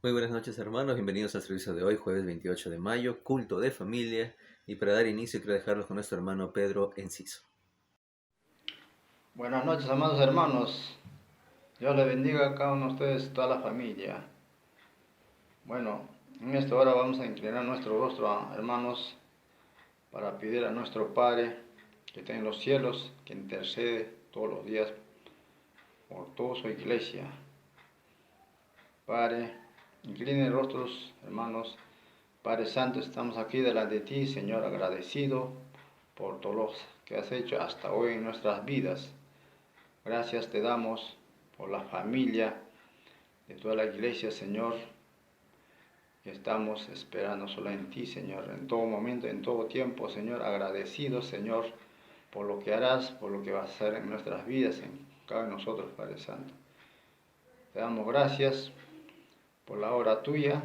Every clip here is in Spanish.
Muy buenas noches hermanos, bienvenidos al servicio de hoy, jueves 28 de mayo, culto de familia. Y para dar inicio quiero dejarlos con nuestro hermano Pedro Enciso. Buenas noches, amados hermanos. Dios les bendiga a cada uno de ustedes, toda la familia. Bueno, en esta hora vamos a inclinar nuestro rostro, hermanos, para pedir a nuestro Padre que está en los cielos, que intercede todos los días por toda su iglesia. Padre, inclinen rostros, hermanos. Padre Santo, estamos aquí delante de ti, Señor, agradecido por todo lo que has hecho hasta hoy en nuestras vidas. Gracias te damos por la familia de toda la iglesia, Señor, que estamos esperando solo en ti, Señor, en todo momento, en todo tiempo, Señor, agradecidos, Señor, por lo que harás, por lo que vas a hacer en nuestras vidas, en cada uno de nosotros, Padre Santo. Te damos gracias por la obra tuya,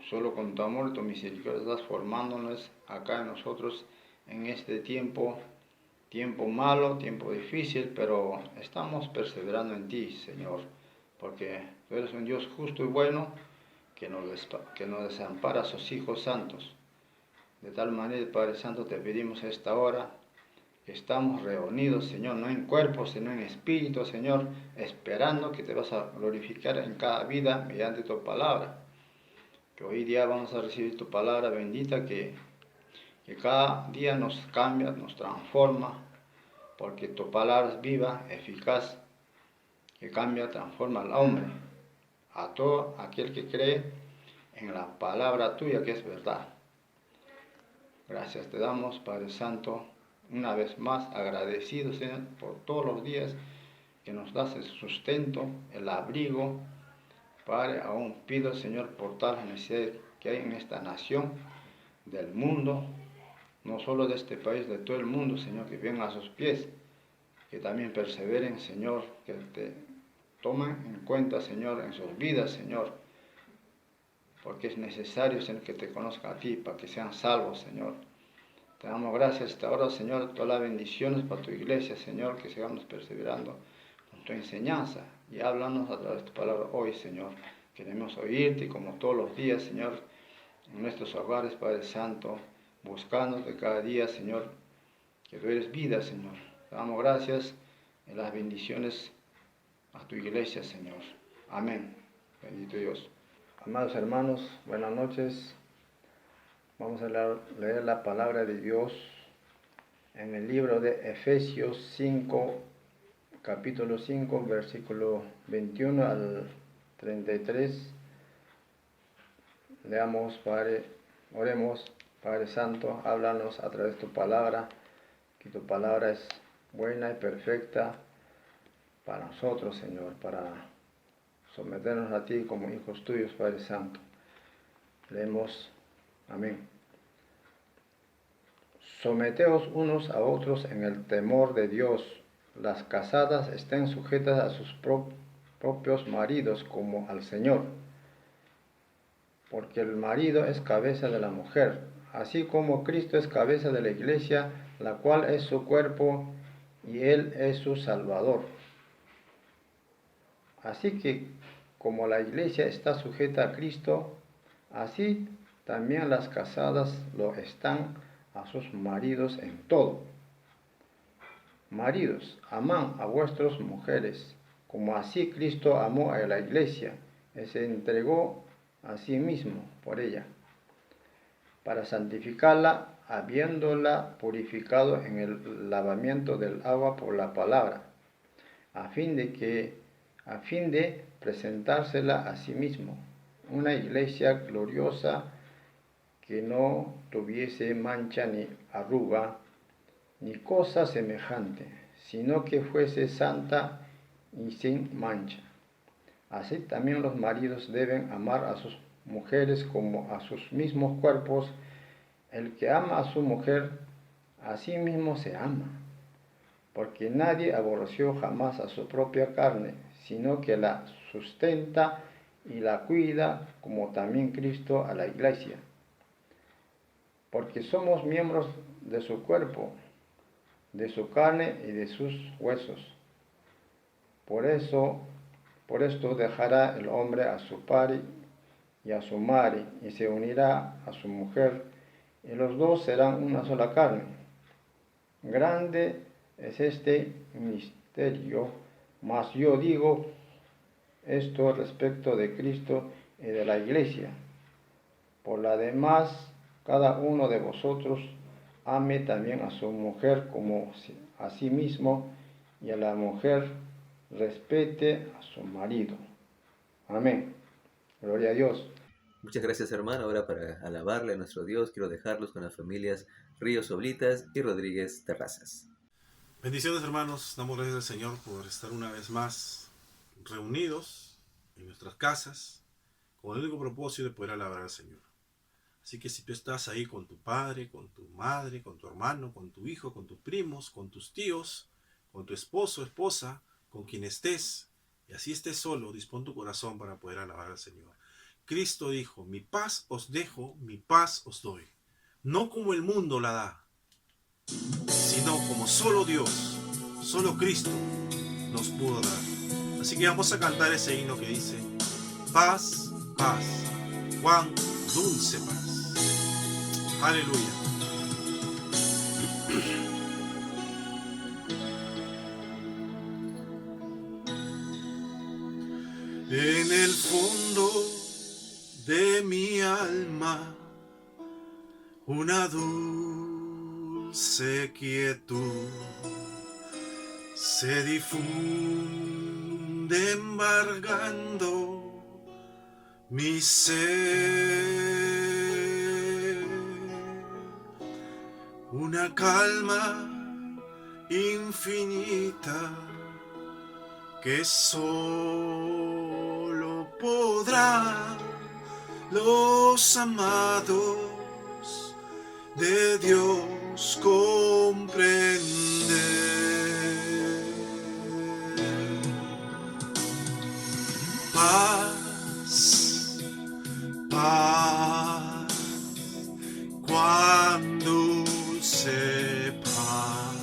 solo con tu amor y tu misericordia estás formándonos acá en nosotros en este tiempo, tiempo malo, tiempo difícil, pero estamos perseverando en ti, Señor, porque tú eres un Dios justo y bueno, que nos desampara a sus hijos santos. De tal manera, Padre Santo, te pedimos a esta hora que estamos reunidos, Señor, no en cuerpo, sino en espíritu, Señor, esperando que te vas a glorificar en cada vida mediante tu palabra. Que hoy día vamos a recibir tu palabra bendita que cada día nos cambia, nos transforma, porque tu palabra es viva, eficaz, que cambia, transforma al hombre, a todo aquel que cree en la palabra tuya que es verdad. Gracias te damos, Padre Santo, una vez más agradecidos, Señor, por todos los días que nos das el sustento, el abrigo. Padre, aún pido, Señor, por todas las necesidades que hay en esta nación, del mundo, no solo de este país, de todo el mundo, Señor, que vengan a sus pies, que también perseveren, Señor, que te tomen en cuenta, Señor, en sus vidas, Señor, porque es necesario, Señor, que te conozcan a ti, para que sean salvos, Señor. Te damos gracias hasta ahora, Señor, todas las bendiciones para tu iglesia, Señor, que sigamos perseverando con tu enseñanza y háblanos a través de tu palabra hoy, Señor. Queremos oírte como todos los días, Señor, en nuestros hogares, Padre Santo, buscándote cada día, Señor, que tú eres vida, Señor. Te damos gracias en las bendiciones a tu iglesia, Señor. Amén. Bendito Dios. Amados hermanos, buenas noches. Vamos a leer la palabra de Dios en el libro de Efesios 5, capítulo 5, versículo 21 al 33. Leamos, Padre, oremos, Padre Santo, háblanos a través de tu palabra, que tu palabra es buena y perfecta para nosotros, Señor, para someternos a ti como hijos tuyos, Padre Santo. Leemos, amén. Someteos unos a otros en el temor de Dios. Las casadas estén sujetas a sus propios maridos como al Señor, porque el marido es cabeza de la mujer, así como Cristo es cabeza de la iglesia, la cual es su cuerpo y Él es su Salvador. Así que como la iglesia está sujeta a Cristo, así también las casadas lo están a sus maridos en todo. Maridos, amad a vuestras mujeres, como así Cristo amó a la iglesia y se entregó a sí mismo por ella, para santificarla, habiéndola purificado en el lavamiento del agua por la palabra, a fin de presentársela a sí mismo, una iglesia gloriosa que no tuviese mancha ni arruga, ni cosa semejante, sino que fuese santa y sin mancha. Así también los maridos deben amar a sus mujeres como a sus mismos cuerpos. El que ama a su mujer, a sí mismo se ama, porque nadie aborreció jamás a su propia carne, sino que la sustenta y la cuida, como también Cristo a la iglesia, porque somos miembros de su cuerpo, de su carne y de sus huesos. Por eso Por esto dejará el hombre a su padre y a su madre, y se unirá a su mujer, y los dos serán una sola carne. Grande es este misterio, mas yo digo esto respecto de Cristo y de la Iglesia. Por la demás, cada uno de vosotros ame también a su mujer como a sí mismo, y a la mujer respete a su marido. Amén. Gloria a Dios. Muchas gracias, hermano. Ahora, para alabarle a nuestro Dios, quiero dejarlos con las familias Ríos Oblitas y Rodríguez Terrazas. Bendiciones, hermanos. Damos gracias al Señor por estar una vez más reunidos en nuestras casas con el único propósito de poder alabar al Señor. Así que si tú estás ahí con tu padre, con tu madre, con tu hermano, con tu hijo, con tus primos, con tus tíos, con tu esposo, esposa, con quien estés, y así estés solo, dispón tu corazón para poder alabar al Señor. Cristo dijo: mi paz os dejo, mi paz os doy. No como el mundo la da, sino como solo Dios, solo Cristo nos pudo dar. Así que vamos a cantar ese himno que dice: paz, paz, cuán dulce paz. Aleluya. En el fondo de mi alma, una dulce quietud se difunde embargando mi ser. Una calma infinita que solo podrán los amados de Dios comprender. Paz, paz, cuán dulce paz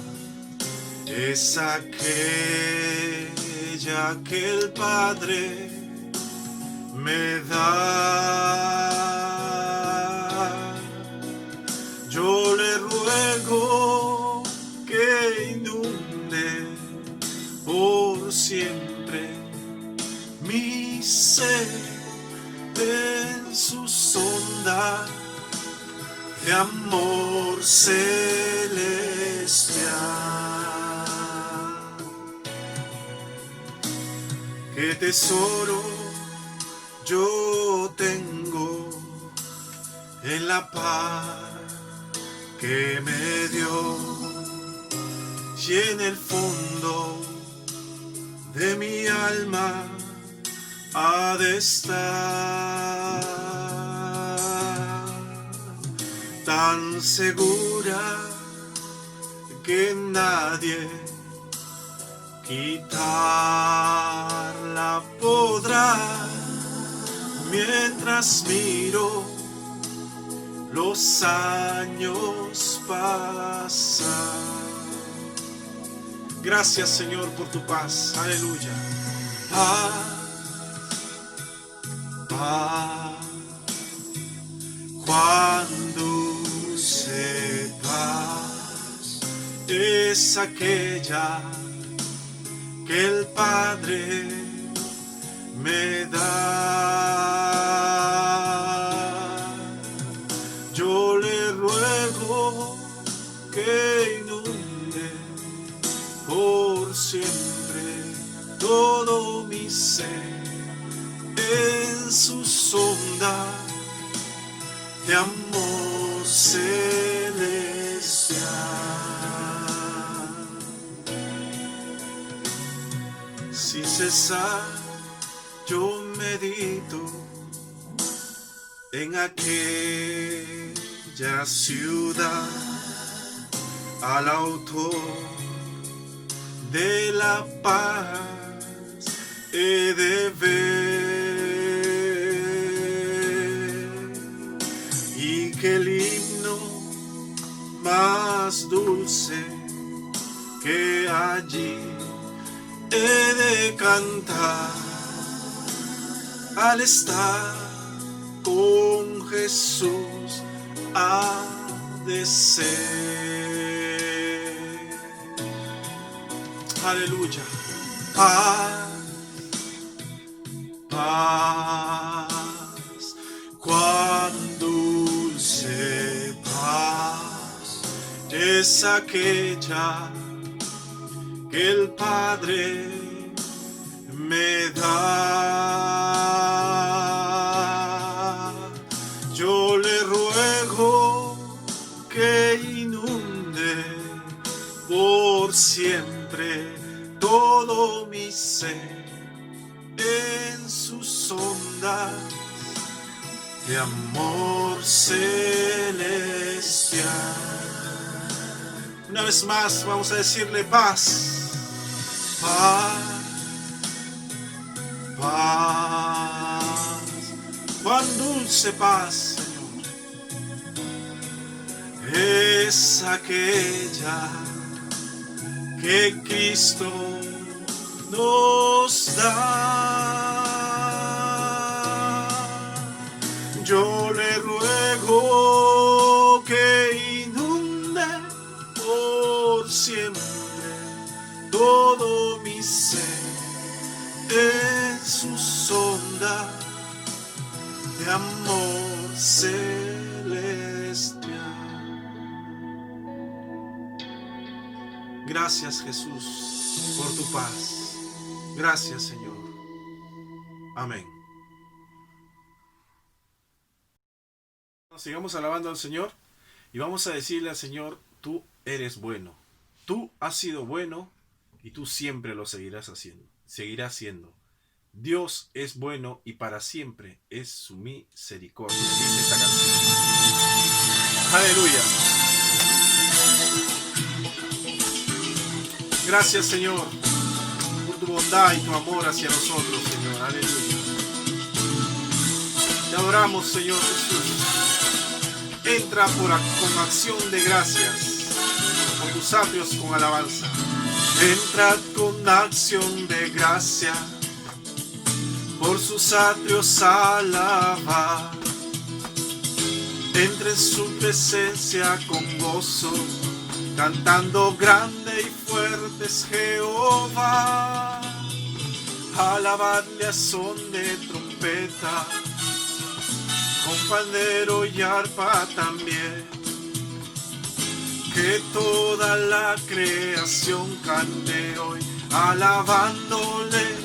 es aquella que el Padre me da. Yo le ruego que inunde por siempre mi ser en su sonda de amor celestial. Qué tesoro yo tengo en la paz que me dio, y en el fondo de mi alma ha de estar tan segura que nadie quitarla podrá, mientras miro los años pasar. Gracias, Señor, por tu paz. Aleluya. Paz, paz, cuán dulce paz es aquella que el Padre me da. Yo le ruego que inunde por siempre todo mi ser en su sonda de amor celestial. Sin cesar yo medito en aquella ciudad, al autor de la paz he de ver, y que el himno más dulce que allí he de cantar al estar con Jesús ha de ser. Aleluya. Paz, paz, cuán dulce paz es aquella que el Padre me da. Yo le ruego que inunde por siempre todo mi ser en sus ondas de amor celestial. Una vez más vamos a decirle paz, paz, paz, cuán dulce paz, Señor, es aquella que Cristo nos da. Yo le ruego que inunde por siempre todo mi ser en sus ondas de amor celestial. Gracias, Jesús, por tu paz. Gracias, Señor. Amén. Sigamos alabando al Señor y vamos a decirle al Señor: tú eres bueno, tú has sido bueno y tú siempre lo seguirás haciendo, seguirás siendo. Dios es bueno y para siempre es su misericordia, dice esta canción. Aleluya. Gracias, Señor, por tu bondad y tu amor hacia nosotros, Señor. Aleluya. Te adoramos, Señor Jesús. Entra con acción de gracias, por tus atrios con alabanza. Entrad con acción de gracia, por sus atrios alabar. Entre en su presencia con gozo, cantando grande y fuerte es Jehová. Alabadle a son de trompeta, con pandero y arpa también. Que toda la creación cante hoy, alabándole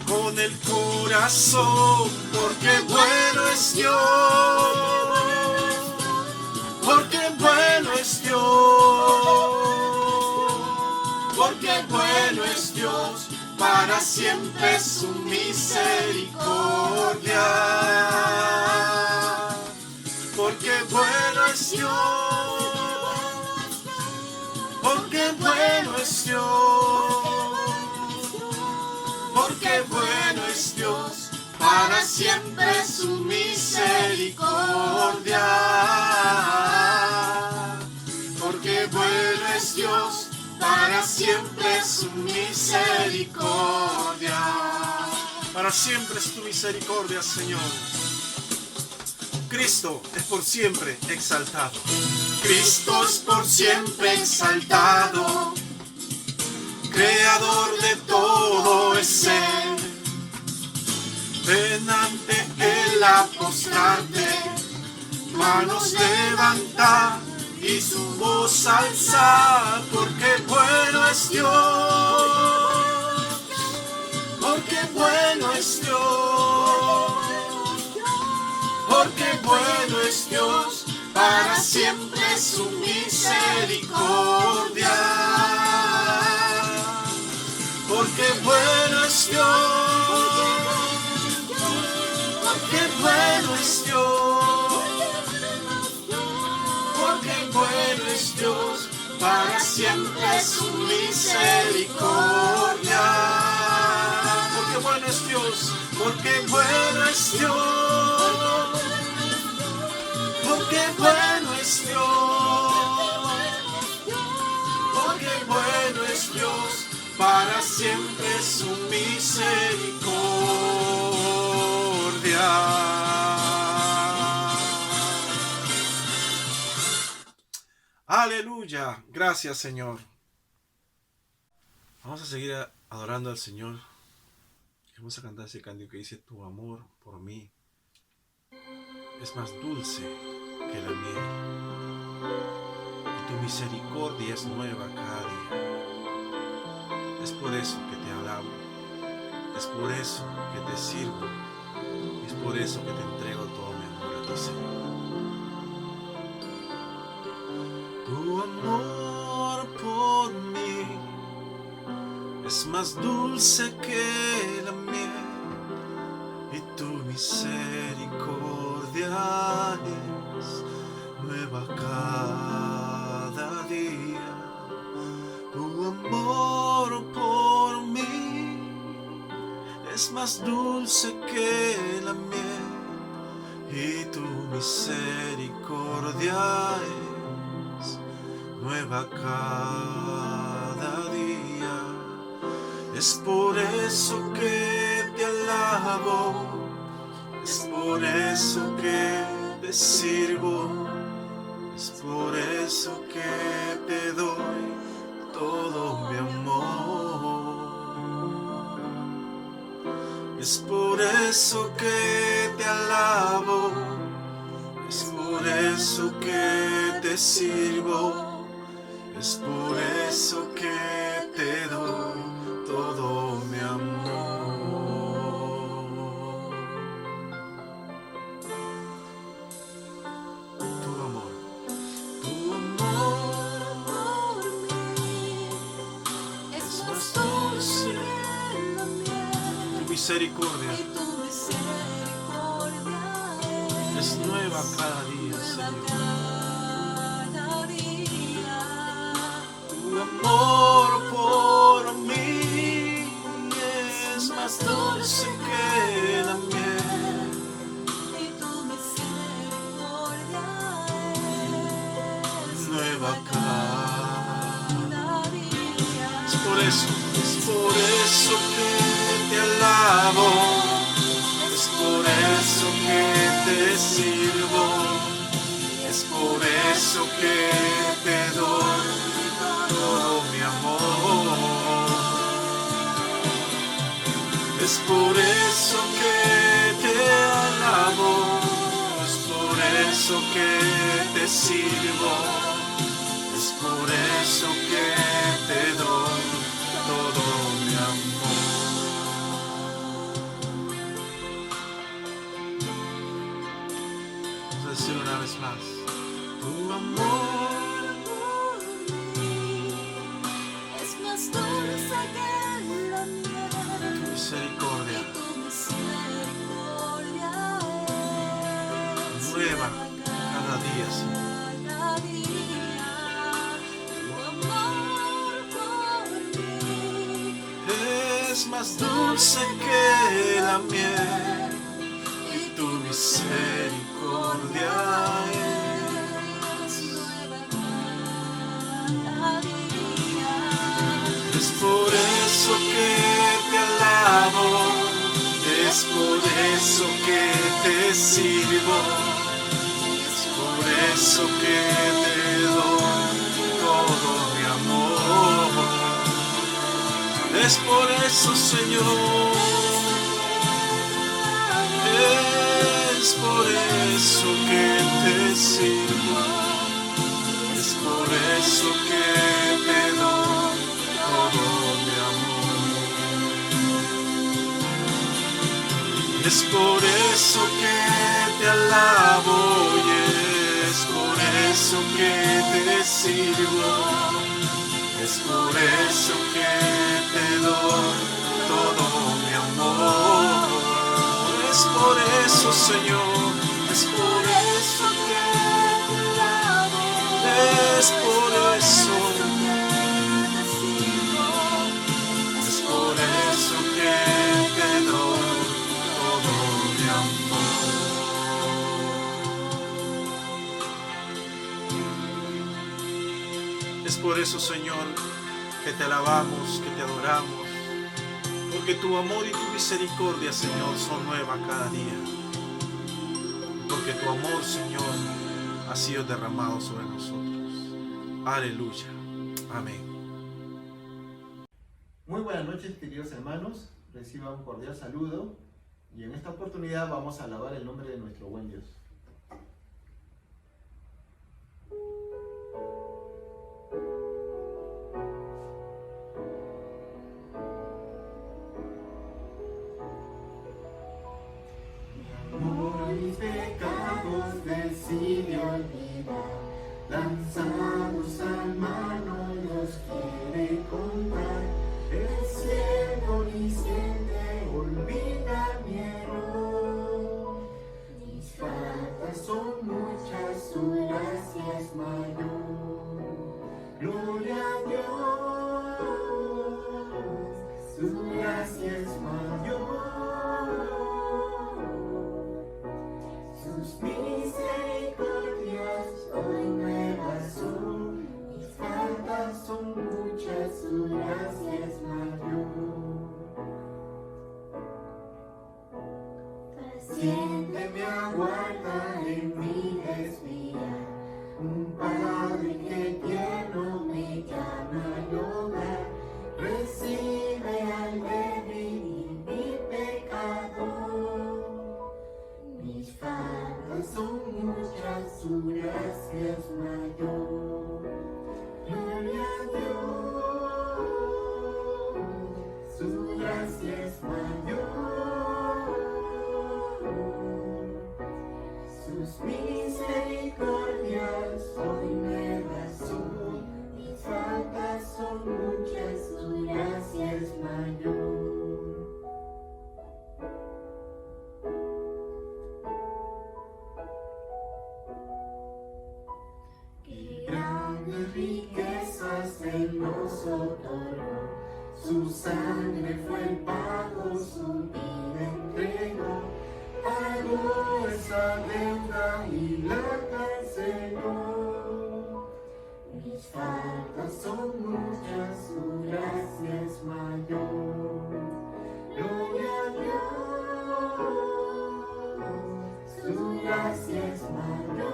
con el corazón, porque bueno es Dios, porque bueno es Dios, porque bueno es Dios, para siempre su misericordia. Porque bueno es Dios, porque bueno es Dios, porque bueno es Dios, para siempre su misericordia. Porque bueno es Dios, para siempre su misericordia. Para siempre es tu misericordia, Señor. Cristo es por siempre exaltado. Cristo es por siempre exaltado. Creador de todo es Él. Ven ante Él a postrarte, manos levantar y su voz alzar, porque bueno es Dios, porque bueno es Dios, porque bueno es Dios, para siempre su misericordia. Porque bueno es Dios, porque bueno es Dios, porque bueno es Dios, para siempre su misericordia. Porque bueno es Dios, porque bueno es Dios, porque bueno es Dios, porque bueno es Dios, para siempre su misericordia. Aleluya. Gracias, Señor. Vamos a seguir adorando al Señor. Vamos a cantar ese cántico que dice: tu amor por mí es más dulce que la miel, y tu misericordia es nueva cada día. Es por eso que te alabo, es por eso que te sirvo, es por eso que te entrego todo mi amor a ti, Señor. Tu amor por mí es más dulce que la miel, y tu misericordia es nueva cada día. Tu amor por mí es más dulce que la miel, y tu misericordia es nueva cada día. Es por eso que te alabo, es por eso que te sirvo, es por eso que te doy todo mi amor. Es por eso que te alabo, es por eso que te sirvo, es por eso que te doy todo mi amor. Tu amor por mí es más dulce que la miel, tu misericordia y tu misericordia es nueva cada día, Señor. cada día. Tu amor por mí es más dulce que la miel, Y tu misericordia es nueva cada. cada día. Es por eso que te alabo, es por eso que te sirvo, es por eso que te doy todo mi amor. Es por eso que te alabo, es por eso que te sirvo, es por eso que te doy todo mi amor. Vamos a decir una vez más: tu amor Por mí es más dulce que la miel, tu misericordia tu misericordia es nueva cada día, Señor. cada día. Tu amor por mí Es más dulce que la miel, y tu misericordia es nueva cada día. es por eso que te alabo, es por eso que te sirvo, es por eso que te doy todo mi amor. Es por eso, Señor, es por eso que te sirvo, es por eso que te doy todo mi amor. Es por eso que te alabo, y es por eso que te sirvo, es por eso que te doy todo mi amor. Es por eso, Señor, es por eso que te alabo, es por eso, es por eso que te doy todo mi amor. Es por eso, Señor, que te alabamos, que te adoramos, porque tu amor y tu misericordia, Señor, son nuevas cada día. Porque tu amor, Señor, ha sido derramado sobre nosotros. Aleluya. Amén. Muy buenas noches, queridos hermanos. Reciban un cordial saludo y en esta oportunidad vamos a alabar el nombre de nuestro buen Dios. Amor, mis pecados decide olvidar, lanzados al mano los quiere contar. El cielo ni siente, olvida mi error. Mis faltas son muchas, su gracia es mayor. Gloria a Dios, su gracia es mayor. Sus misericordias hoy nuevas son, mis faltas son muchas, su gracia es mayor. Paciente me aguarda en mi desviar, un Padre que tierno me llama al hogar, recibe al débil y mi pecador. Mis faltas son muchas, su gracia es mayor. Gloria a Dios, su gracia es mayor. Sus misericordias hoy nuevas son, mis faltas son muchas, su gracia es mayor. Qué grandes riquezas Él nos otorgó, su sangre fue el pago, su vida entregó, pagó esa deuda y la canceló. Mis faltas son muchas, su gracia es mayor. Gloria a Dios, su gracia es mayor.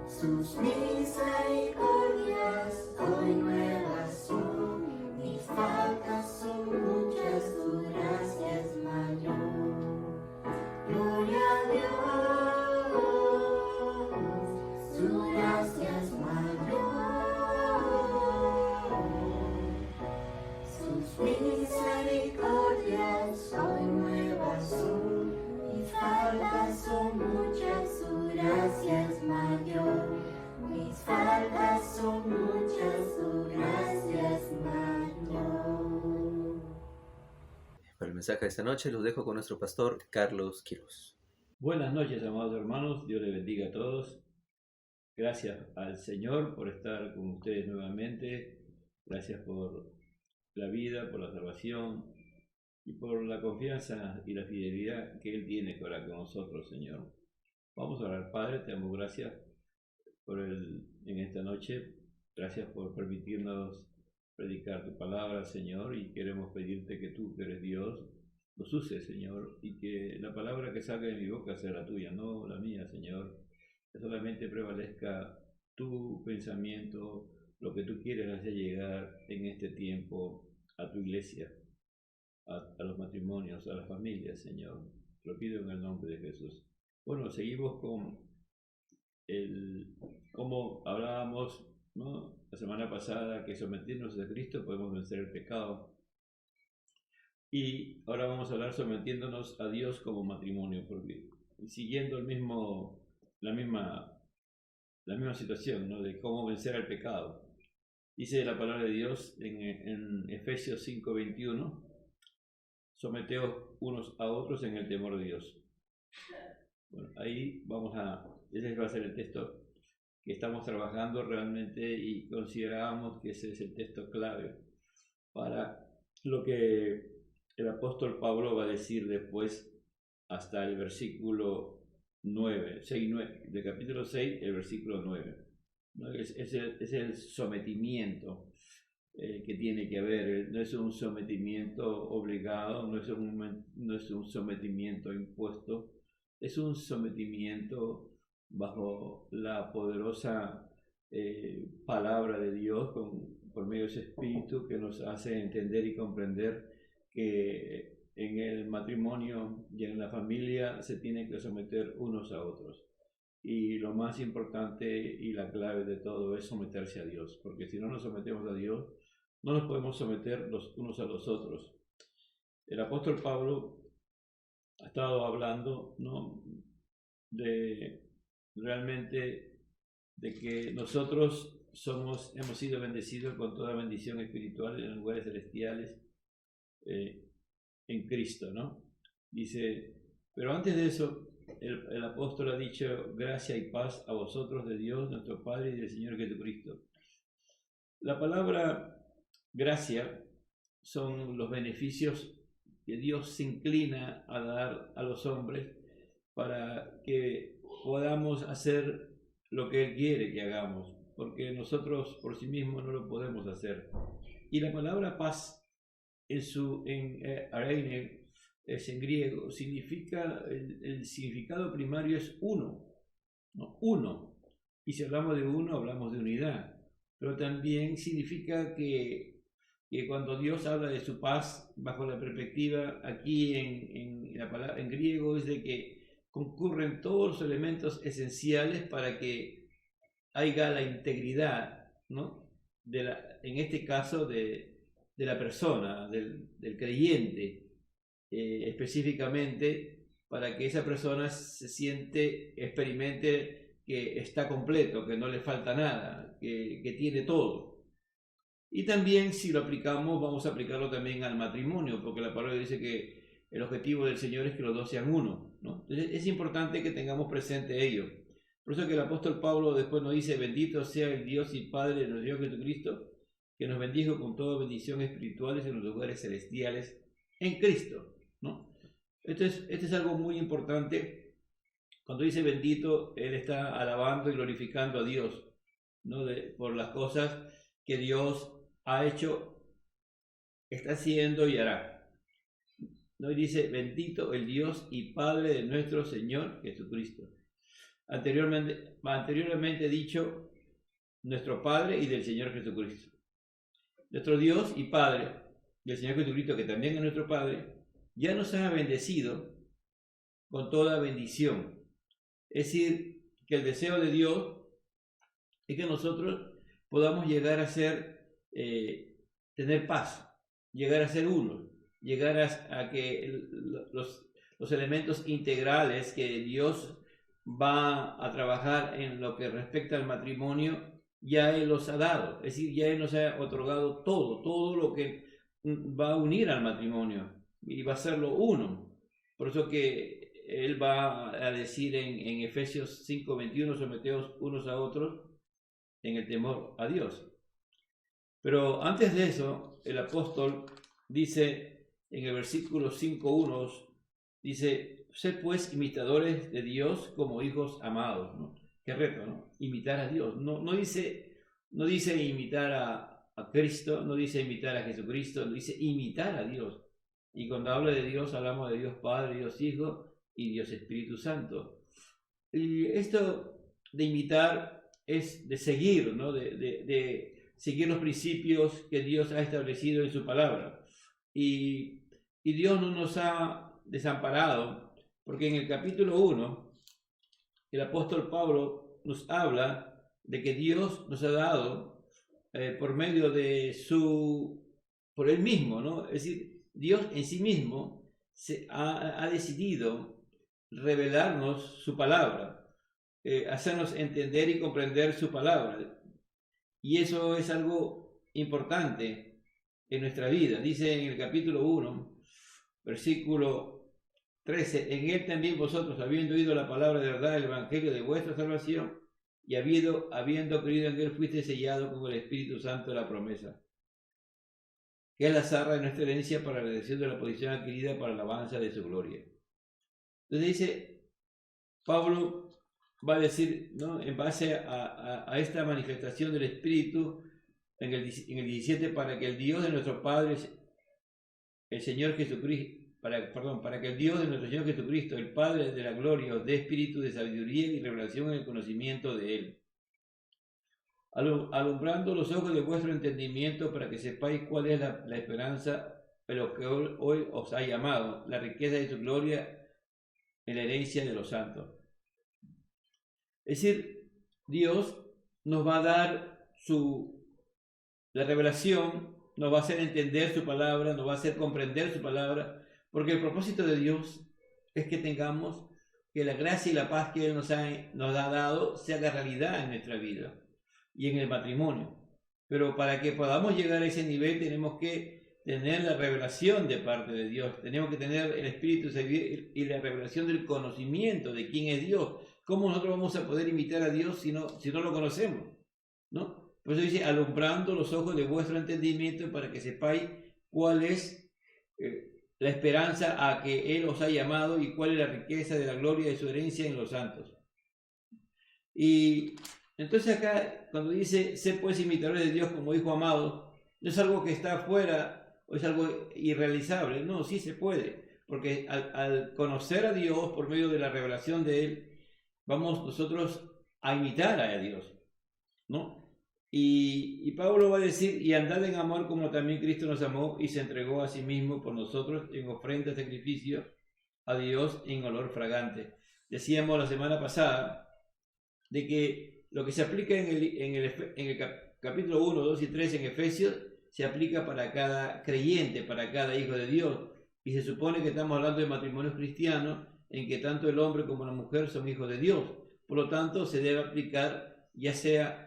Sus misericordias hoy nuevas son, mis faltas son muchas, su gracia es mayor. Gloria a Dios, su gracia es mayor. Sus misericordias hoy nuevas son, mis faltas son muchas, su gracia es mayor. Mis faltas son muchas, su gracia es mayor. Para el mensaje de esta noche los dejo con nuestro pastor Carlos Quiroz. Buenas noches, amados hermanos. Dios les bendiga a todos. Gracias al Señor por estar con ustedes nuevamente. Gracias por la vida, por la salvación y por la confianza y la fidelidad que Él tiene para con nosotros, Señor. Vamos a orar. Padre, te damos gracias en esta noche. Gracias por permitirnos predicar tu palabra, Señor, y queremos pedirte que tú, que eres Dios, nos uses, Señor, y que la palabra que salga de mi boca sea la tuya, no la mía, Señor. Que solamente prevalezca tu pensamiento, lo que tú quieres hacer llegar en este tiempo a tu iglesia, a los matrimonios, a las familias, Señor. Te lo pido en el nombre de Jesús. Bueno, seguimos con como hablábamos, ¿no?, la semana pasada, que someternos a Cristo podemos vencer el pecado. Y ahora vamos a hablar sometiéndonos a Dios como matrimonio, porque siguiendo la misma situación, ¿no?, de cómo vencer al pecado. Dice la palabra de Dios en Efesios 5:21, someteos unos a otros en el temor de Dios. Bueno, ahí ese va a ser el texto que estamos trabajando realmente y considerábamos que ese es el texto clave para lo que el apóstol Pablo va a decir después hasta el versículo 9, del capítulo 6, el versículo 9. ¿No? Es el sometimiento que tiene que haber. No es un sometimiento obligado, no es un sometimiento impuesto, es un sometimiento bajo la poderosa palabra de Dios por medio de ese Espíritu que nos hace entender y comprender que en el matrimonio y en la familia se tienen que someter unos a otros. Y lo más importante y la clave de todo es someterse a Dios, porque si no nos sometemos a Dios, no nos podemos someter los unos a los otros. El apóstol Pablo ha estado hablando, ¿no?, de realmente de que nosotros hemos sido bendecidos con toda bendición espiritual en lugares celestiales en Cristo, ¿no? Dice, pero antes de eso, el apóstol ha dicho, gracia y paz a vosotros de Dios, nuestro Padre y del Señor Jesucristo. La palabra gracia son los beneficios que Dios se inclina a dar a los hombres para que podamos hacer lo que Él quiere que hagamos, porque nosotros por sí mismos no lo podemos hacer. Y la palabra paz en areine, es en griego, significa, el significado primario es uno, ¿no? Uno. Y si hablamos de uno, hablamos de unidad. Pero también significa que cuando Dios habla de su paz, bajo la perspectiva aquí en griego, es de que concurren todos los elementos esenciales para que haya la integridad, ¿no?, en este caso de la persona, del creyente, específicamente para que esa persona experimente que está completo, que no le falta nada, que tiene todo. Y también, si lo aplicamos, vamos a aplicarlo también al matrimonio, porque la palabra dice que el objetivo del Señor es que los dos sean uno, ¿no? Entonces es importante que tengamos presente ello. Por eso que el apóstol Pablo después nos dice, bendito sea el Dios y Padre de nuestro Señor Jesucristo, que nos bendijo con toda bendición espirituales en los lugares celestiales en Cristo, ¿no? Este es algo muy importante. Cuando dice bendito, él está alabando y glorificando a Dios, ¿no?, por las cosas que Dios ha hecho, está haciendo y hará, ¿no? Y dice bendito el Dios y Padre de nuestro Señor Jesucristo. Anteriormente dicho, nuestro Padre y del Señor Jesucristo. Nuestro Dios y Padre del Señor Jesucristo, que también es nuestro Padre, ya nos ha bendecido con toda bendición. Es decir, que el deseo de Dios es que nosotros podamos llegar a tener paz, llegar a ser uno, llegar a que los elementos integrales que Dios va a trabajar en lo que respecta al matrimonio, ya Él los ha dado. Es decir, ya Él nos ha otorgado todo lo que va a unir al matrimonio y va a hacerlo uno. Por eso que Él va a decir en Efesios 5:21, someteos unos a otros en el temor a Dios. Pero antes de eso, el apóstol dice en el versículo 5:1, dice, sed pues imitadores de Dios como hijos amados, ¿no? Qué reto, ¿no? Imitar a Dios. No dice imitar a Cristo, no dice imitar a Jesucristo, dice imitar a Dios. Y cuando habla de Dios, hablamos de Dios Padre, Dios Hijo y Dios Espíritu Santo. Y esto de imitar es de seguir, ¿no? De seguir los principios que Dios ha establecido en su palabra. Y Dios no nos ha desamparado, porque en el capítulo 1, el apóstol Pablo nos habla de que Dios nos ha dado por medio de por Él mismo, ¿no? Es decir, Dios en sí mismo ha decidido revelarnos su palabra, hacernos entender y comprender su palabra. Y eso es algo importante en nuestra vida. Dice en el capítulo 1, versículo 13, en Él también vosotros, habiendo oído la palabra de verdad, el evangelio de vuestra salvación, y habiendo creído en Él, fuiste sellado con el Espíritu Santo de la promesa, que es la zarra de nuestra herencia para la redención de la posición adquirida para la alabanza de su gloria. Entonces dice, Pablo va a decir, ¿no?, en base a esta manifestación del Espíritu, en el 17, para que el Dios de nuestro Padre, el Señor Jesucristo, para que el Dios de nuestro Señor Jesucristo, el Padre de la gloria, os dé espíritu de sabiduría y revelación en el conocimiento de Él, alumbrando los ojos de vuestro entendimiento para que sepáis cuál es la esperanza de lo que hoy os ha llamado, la riqueza de su gloria en la herencia de los santos. Es decir, Dios nos va a dar la revelación, nos va a hacer entender su palabra, nos va a hacer comprender su palabra, porque el propósito de Dios es que tengamos que la gracia y la paz que Él nos ha dado se haga realidad en nuestra vida y en el matrimonio. Pero para que podamos llegar a ese nivel tenemos que tener la revelación de parte de Dios, tenemos que tener el Espíritu y la revelación del conocimiento de quién es Dios. ¿Cómo nosotros vamos a poder imitar a Dios si no lo conocemos? ¿No? Por eso dice, alumbrando los ojos de vuestro entendimiento para que sepáis cuál es la esperanza a que Él os ha llamado y cuál es la riqueza de la gloria de su herencia en los santos. Y entonces acá, cuando dice, sé pues imitadores de Dios como hijo amado, no es algo que está afuera o es algo irrealizable. No, sí se puede, porque al conocer a Dios por medio de la revelación de Él, vamos nosotros a imitar a Dios, ¿no? Y Pablo va a decir, y andad en amor como también Cristo nos amó y se entregó a sí mismo por nosotros en ofrenda, sacrificio a Dios en olor fragante. Decíamos la semana pasada de que lo que se aplica en el capítulo 1, 2 y 3 en Efesios se aplica para cada creyente, para cada hijo de Dios. Y se supone que estamos hablando de matrimonios cristianos en que tanto el hombre como la mujer son hijos de Dios. Por lo tanto, se debe aplicar ya sea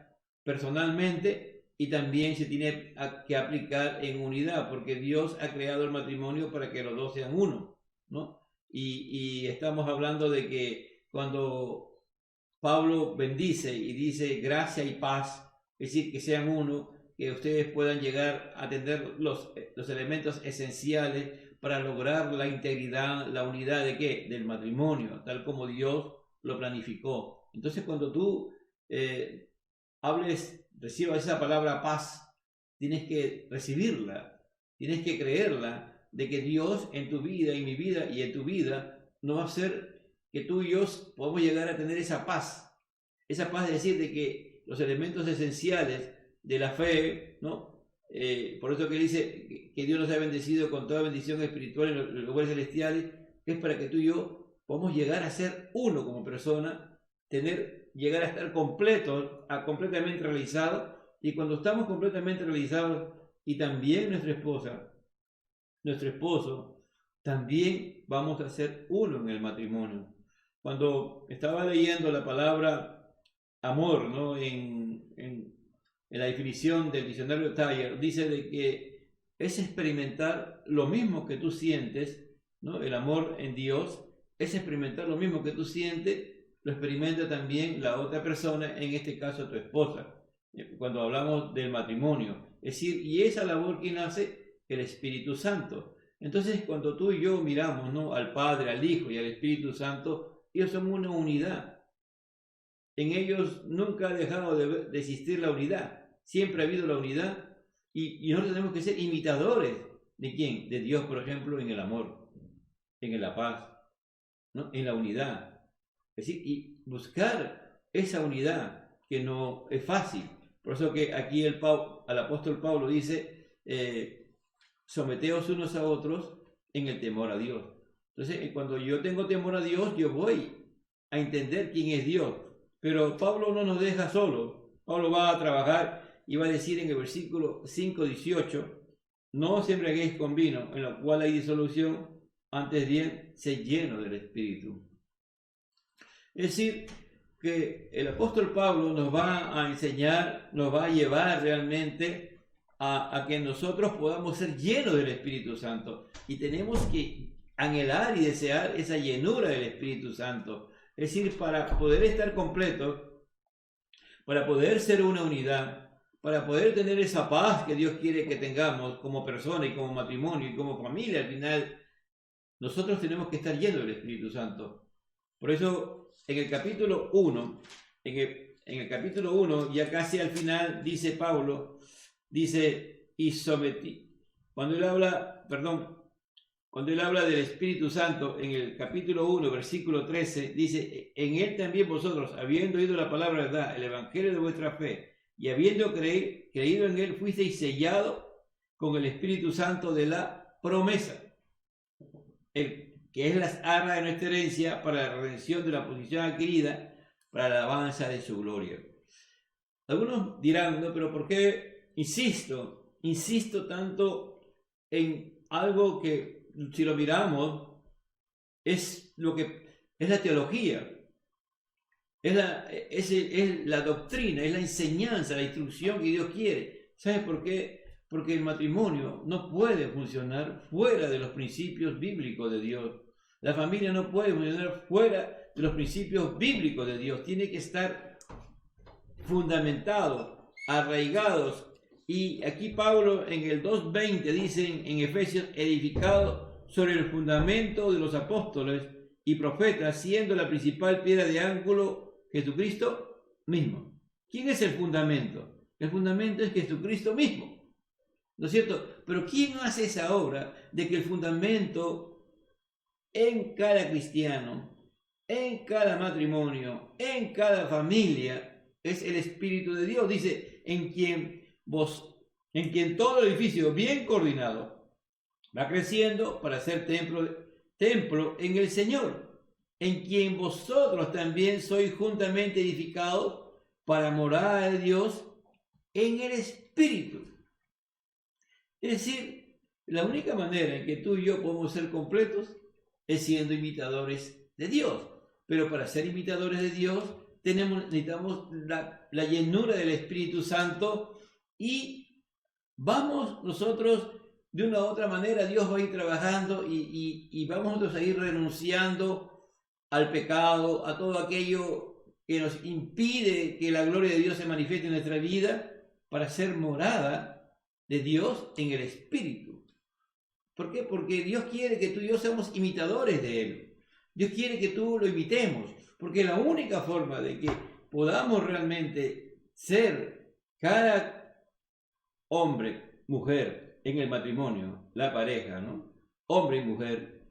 personalmente y también se tiene que aplicar en unidad, porque Dios ha creado el matrimonio para que los dos sean uno, ¿no? Y estamos hablando de que cuando Pablo bendice y dice gracia y paz, es decir, que sean uno, que ustedes puedan llegar a tener los elementos esenciales para lograr la integridad, la unidad de ¿qué? Del matrimonio, tal como Dios lo planificó. Entonces, cuando tú recibas esa palabra paz, tienes que recibirla, tienes que creerla, de que Dios en tu vida, en mi vida y en tu vida, nos va a hacer que tú y yo podamos llegar a tener esa paz es decir, de que los elementos esenciales de la fe, ¿no? Por eso que dice que Dios nos ha bendecido con toda bendición espiritual en los lugares celestiales, es para que tú y yo podamos llegar a ser uno como persona, llegar a estar completamente realizados, y cuando estamos completamente realizados, y también nuestra esposa, nuestro esposo, también vamos a ser uno en el matrimonio. Cuando estaba leyendo la palabra amor, ¿no? en la definición del diccionario Thayer, dice de que es experimentar lo mismo que tú sientes, ¿no? El amor en Dios es experimentar lo mismo que tú sientes, lo experimenta también la otra persona, en este caso tu esposa, cuando hablamos del matrimonio. Es decir, y esa labor, ¿quién hace? El Espíritu Santo. Entonces, cuando tú y yo miramos, ¿no? Al Padre, al Hijo y al Espíritu Santo, ellos son una unidad. En ellos nunca ha dejado de existir la unidad. Siempre ha habido la unidad. Y nosotros tenemos que ser imitadores. ¿De quién? De Dios, por ejemplo, en el amor, en la paz, ¿no? En la unidad. Es decir, y buscar esa unidad, que no es fácil. Por eso que aquí el apóstol Pablo dice, someteos unos a otros en el temor a Dios. Entonces, cuando yo tengo temor a Dios, yo voy a entender quién es Dios. Pero Pablo no nos deja solos. Pablo va a trabajar y va a decir en el versículo 5:18, no os embriaguéis con vino, en lo cual hay disolución, antes bien, sed lleno del Espíritu. Es decir, que el apóstol Pablo nos va a enseñar, nos va a llevar realmente a que nosotros podamos ser llenos del Espíritu Santo. Y tenemos que anhelar y desear esa llenura del Espíritu Santo. Es decir, para poder estar completos, para poder ser una unidad, para poder tener esa paz que Dios quiere que tengamos como persona y como matrimonio y como familia, al final, nosotros tenemos que estar llenos del Espíritu Santo. Por eso, en el capítulo 1, ya casi al final, dice Pablo, dice, y sometí. Cuando él habla, cuando él habla del Espíritu Santo, en el capítulo 1, versículo 13, dice, en él también vosotros, habiendo oído la palabra de verdad, el evangelio de vuestra fe, y habiendo creído en él, fuisteis sellados con el Espíritu Santo de la promesa, que es las arras de nuestra herencia para la redención de la posición adquirida, para la alabanza de su gloria. Algunos dirán, no, pero ¿por qué insisto tanto en algo que, si lo miramos, es lo que es la teología, es la doctrina, es la enseñanza, la instrucción que Dios quiere? ¿Sabes por qué? Porque el matrimonio no puede funcionar fuera de los principios bíblicos de Dios. La familia no puede funcionar fuera de los principios bíblicos de Dios. Tiene que estar fundamentados, arraigados. Y aquí Pablo en el 2:20 dice en Efesios, edificado sobre el fundamento de los apóstoles y profetas, siendo la principal piedra de ángulo Jesucristo mismo. ¿Quién es el fundamento? El fundamento es Jesucristo mismo, ¿no es cierto? Pero ¿quién hace esa obra de que el fundamento en cada cristiano, en cada matrimonio, en cada familia, es el Espíritu de Dios? Dice, en quien todo el edificio bien coordinado va creciendo para ser templo en el Señor, en quien vosotros también sois juntamente edificados para morada de Dios en el Espíritu. Es decir, la única manera en que tú y yo podemos ser completos es siendo imitadores de Dios. Pero para ser imitadores de Dios necesitamos la llenura del Espíritu Santo, y vamos nosotros de una u otra manera, Dios va a ir trabajando y vamos nosotros a ir renunciando al pecado, a todo aquello que nos impide que la gloria de Dios se manifieste en nuestra vida, para ser morada de Dios en el Espíritu. ¿Por qué? Porque Dios quiere que tú y yo seamos imitadores de Él. Dios quiere que tú lo imitemos, porque la única forma de que podamos realmente ser cada hombre, mujer en el matrimonio, la pareja, ¿no? Hombre y mujer,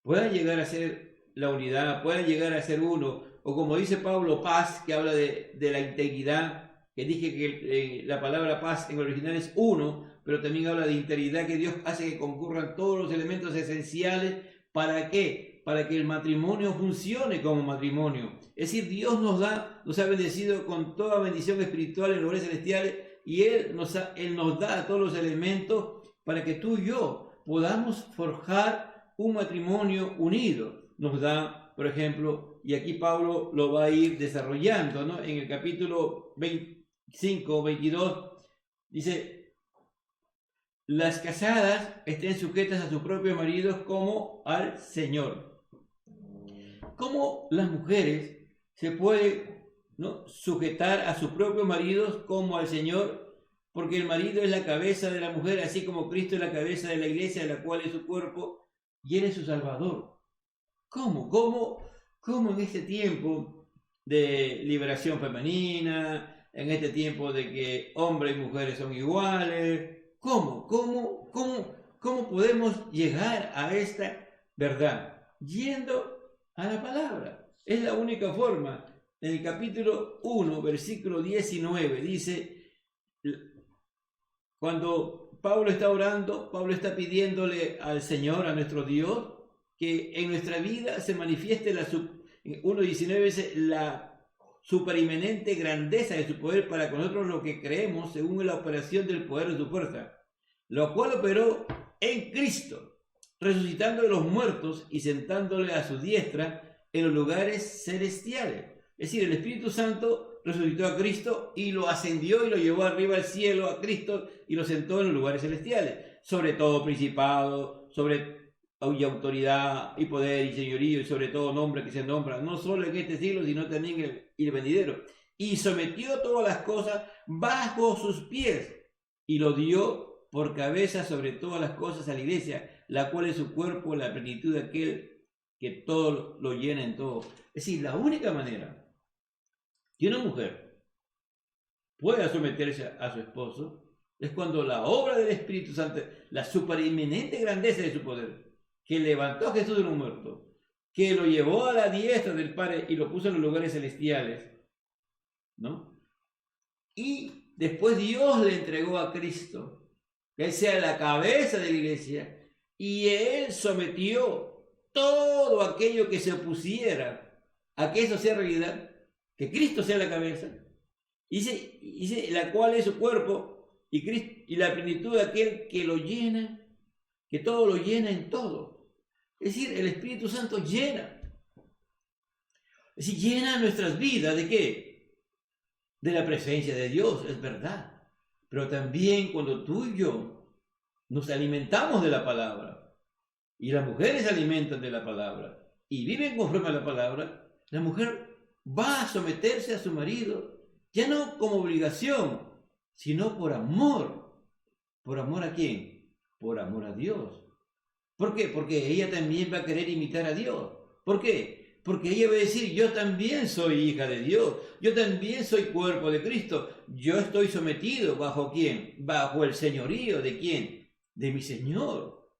puedan llegar a ser la unidad, puedan llegar a ser uno, o como dice Pablo, paz, que habla de la integridad, que dije que la palabra paz en el original es uno, pero también habla de integridad, que Dios hace que concurran todos los elementos esenciales. ¿Para qué? Para que el matrimonio funcione como matrimonio. Es decir, Dios nos ha bendecido con toda bendición espiritual en los lugares celestiales, y Él nos da todos los elementos para que tú y yo podamos forjar un matrimonio unido. Nos da, por ejemplo, y aquí Pablo lo va a ir desarrollando, ¿no? En el capítulo 25, 22, dice, las casadas estén sujetas a sus propios maridos como al Señor. ¿Cómo las mujeres se pueden, ¿no?, sujetar a sus propios maridos como al Señor? Porque el marido es la cabeza de la mujer, así como Cristo es la cabeza de la iglesia, de la cual es su cuerpo, y Él es su Salvador. ¿Cómo en este tiempo de liberación femenina, en este tiempo de que hombres y mujeres son iguales, ¿cómo podemos llegar a esta verdad? Yendo a la palabra. Es la única forma. En el capítulo 1, versículo 19, dice, cuando Pablo está orando, Pablo está pidiéndole al Señor, a nuestro Dios, que en nuestra vida se manifieste 1.19 dice, la superinminente grandeza de su poder para con nosotros lo que creemos, según la operación del poder de su fuerza, lo cual operó en Cristo, resucitando de los muertos y sentándole a su diestra en los lugares celestiales. Es decir, el Espíritu Santo resucitó a Cristo y lo ascendió y lo llevó arriba al cielo a Cristo y lo sentó en los lugares celestiales, sobre todo principado, sobre autoridad y poder y señorío, y sobre todo nombre que se nombra, no solo en este siglo, sino también en el venidero. Y sometió todas las cosas bajo sus pies y lo dio por cabeza sobre todas las cosas a la iglesia, la cual es su cuerpo, la plenitud de aquel que todo lo llena en todo. Es decir, la única manera que una mujer pueda someterse a su esposo es cuando la obra del Espíritu Santo, la superinminente grandeza de su poder, que levantó a Jesús de los muertos, que lo llevó a la diestra del Padre y lo puso en los lugares celestiales, ¿no? Y después Dios le entregó a Cristo, que Él sea la cabeza de la iglesia, y Él sometió todo aquello que se opusiera a que eso sea realidad, que Cristo sea la cabeza, dice la cual es su cuerpo, y la plenitud de aquel que lo llena, que todo lo llena en todo. Es decir, el Espíritu Santo llena. Es decir, llena nuestras vidas, ¿de qué? De la presencia de Dios, es verdad. Pero también cuando tú y yo nos alimentamos de la palabra, y las mujeres se alimentan de la palabra, y viven conforme a la palabra, la mujer va a someterse a su marido, ya no como obligación, sino por amor. ¿Por amor a quién? Por amor a Dios. ¿Por qué? Porque ella también va a querer imitar a Dios. ¿Por qué? Porque ella va a decir, yo también soy hija de Dios, yo también soy cuerpo de Cristo, yo estoy sometido ¿bajo quién? Bajo el señorío de quién? De mi Señor.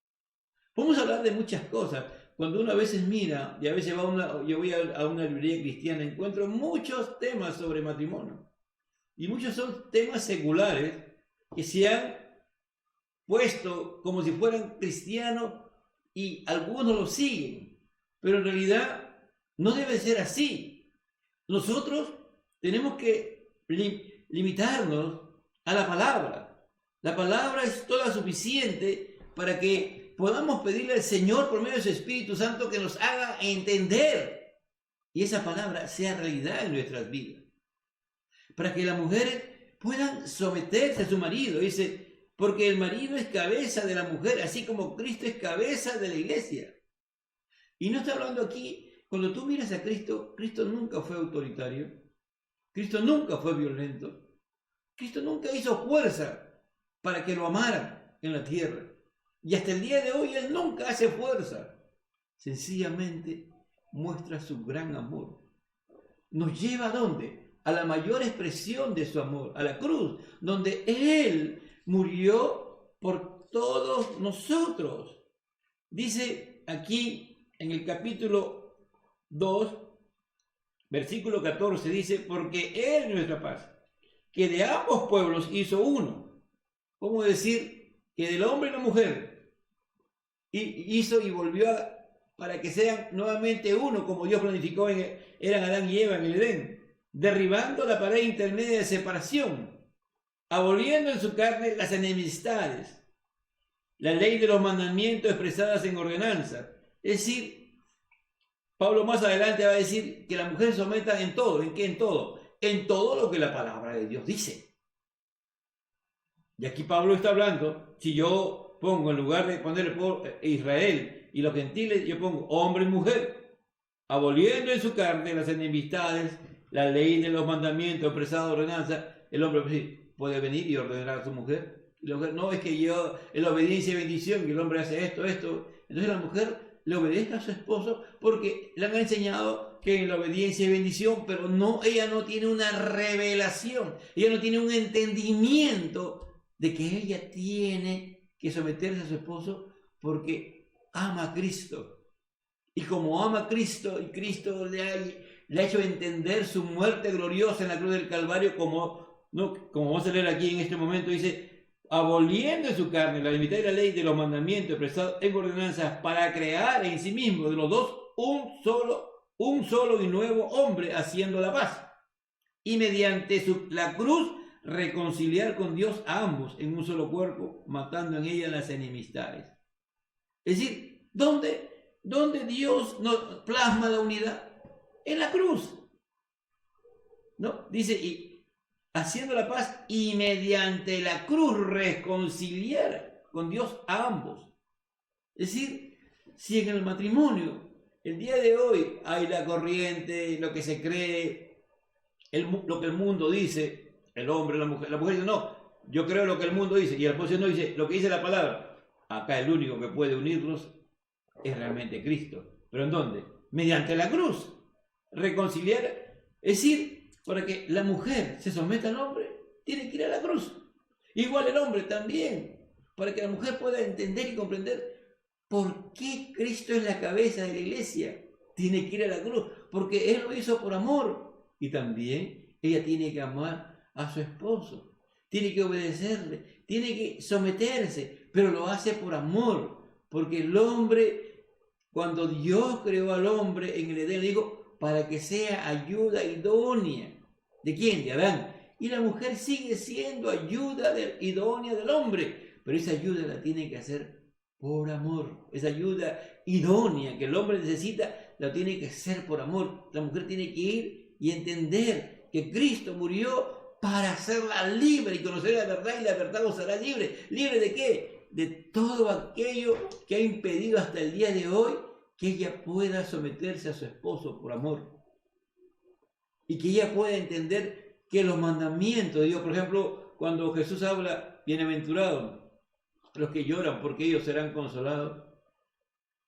Podemos hablar de muchas cosas. Cuando uno a veces mira, y a veces yo voy a una librería cristiana, encuentro muchos temas sobre matrimonio. Y muchos son temas seculares que se han puesto como si fueran cristianos y algunos lo siguen. Pero en realidad no debe ser así. Nosotros tenemos que limitarnos a la palabra. La palabra es toda suficiente para que podamos pedirle al Señor por medio de su Espíritu Santo que nos haga entender y esa palabra sea realidad en nuestras vidas. Para que las mujeres puedan someterse a su marido. Dice, porque el marido es cabeza de la mujer, así como Cristo es cabeza de la iglesia. Y no está hablando aquí, cuando tú miras a Cristo, Cristo nunca fue autoritario, Cristo nunca fue violento, Cristo nunca hizo fuerza para que lo amaran en la tierra. Y hasta el día de hoy Él nunca hace fuerza. Sencillamente muestra su gran amor. ¿Nos lleva a dónde? A la mayor expresión de su amor, a la cruz, donde Él murió por todos nosotros. Dice aquí en el capítulo 2, versículo 14, dice, porque Él es nuestra paz, que de ambos pueblos hizo uno. ¿Cómo decir? Que del hombre y la mujer hizo y volvió para que sean nuevamente uno, como Dios planificó, eran Adán y Eva en el Edén, derribando la pared intermedia de separación, aboliendo en su carne las enemistades, la ley de los mandamientos expresadas en ordenanza. Es decir, Pablo más adelante va a decir que la mujer se someta en todo. ¿En qué? En todo. En todo lo que la palabra de Dios dice. Y aquí Pablo está hablando, si yo pongo en lugar de poner el pueblo Israel y los gentiles, yo pongo hombre y mujer, aboliendo en su carne las enemistades, la ley de los mandamientos expresados en ordenanza, el hombre puede venir y ordenar a su mujer. Y la mujer, no, es que yo, en la obediencia y bendición, que el hombre hace esto. Entonces la mujer le obedezca a su esposo porque le han enseñado que en la obediencia y bendición, pero no, ella no tiene una revelación, ella no tiene un entendimiento de que ella tiene que someterse a su esposo porque ama a Cristo. Y como ama a Cristo, y Cristo le ha hecho entender su muerte gloriosa en la cruz del Calvario, como vamos a leer aquí en este momento, dice, aboliendo en su carne la mitad de la ley de los mandamientos expresados en ordenanzas para crear en sí mismo de los dos un solo y nuevo hombre, haciendo la paz. Y mediante la cruz reconciliar con Dios a ambos en un solo cuerpo, matando en ella las enemistades. Es decir, ¿dónde Dios nos plasma la unidad? En la cruz. ¿No? Dice, y haciendo la paz y mediante la cruz reconciliar con Dios a ambos. Es decir, si en el matrimonio, el día de hoy, hay la corriente, lo que se cree, lo que el mundo dice, el hombre, la mujer dice, no, yo creo lo que el mundo dice, y el esposo no dice lo que dice la palabra. Acá el único que puede unirlos es realmente Cristo. ¿Pero en dónde? Mediante la cruz. Reconciliar, es decir, para que la mujer se someta al hombre, tiene que ir a la cruz. Igual el hombre también, para que la mujer pueda entender y comprender ¿Por qué Cristo es la cabeza de la iglesia? Tiene que ir a la cruz, porque Él lo hizo por amor. Y también ella tiene que amar a su esposo, tiene que obedecerle, tiene que someterse, pero lo hace por amor, porque el hombre, cuando Dios creó al hombre en el Edén, le dijo, para que sea ayuda idónea. ¿De quién? De Adán. Y la mujer sigue siendo ayuda idónea del hombre, pero esa ayuda la tiene que hacer por amor. Esa ayuda idónea que el hombre necesita, la tiene que hacer por amor. La mujer tiene que ir y entender que Cristo murió para hacerla libre y conocer la verdad, y la verdad os hará libre. ¿Libre de qué? De todo aquello que ha impedido hasta el día de hoy que ella pueda someterse a su esposo por amor. Y que ella pueda entender que los mandamientos de Dios, por ejemplo, cuando Jesús habla, bienaventurados los que lloran porque ellos serán consolados,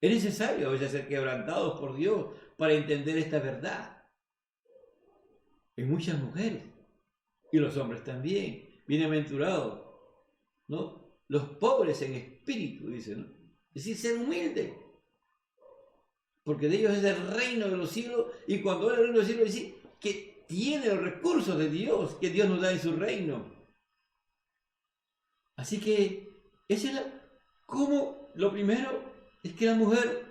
es necesario a veces ser quebrantados por Dios para entender esta verdad. En muchas mujeres, y los hombres también, bienaventurados, ¿no? Los pobres en espíritu, dice, ¿no? Es decir, ser humilde, porque de ellos es el reino de los cielos, y cuando habla del reino de los cielos, es decir, que tiene los recursos de Dios, que Dios nos da en su reino. Así que, como lo primero es que la mujer,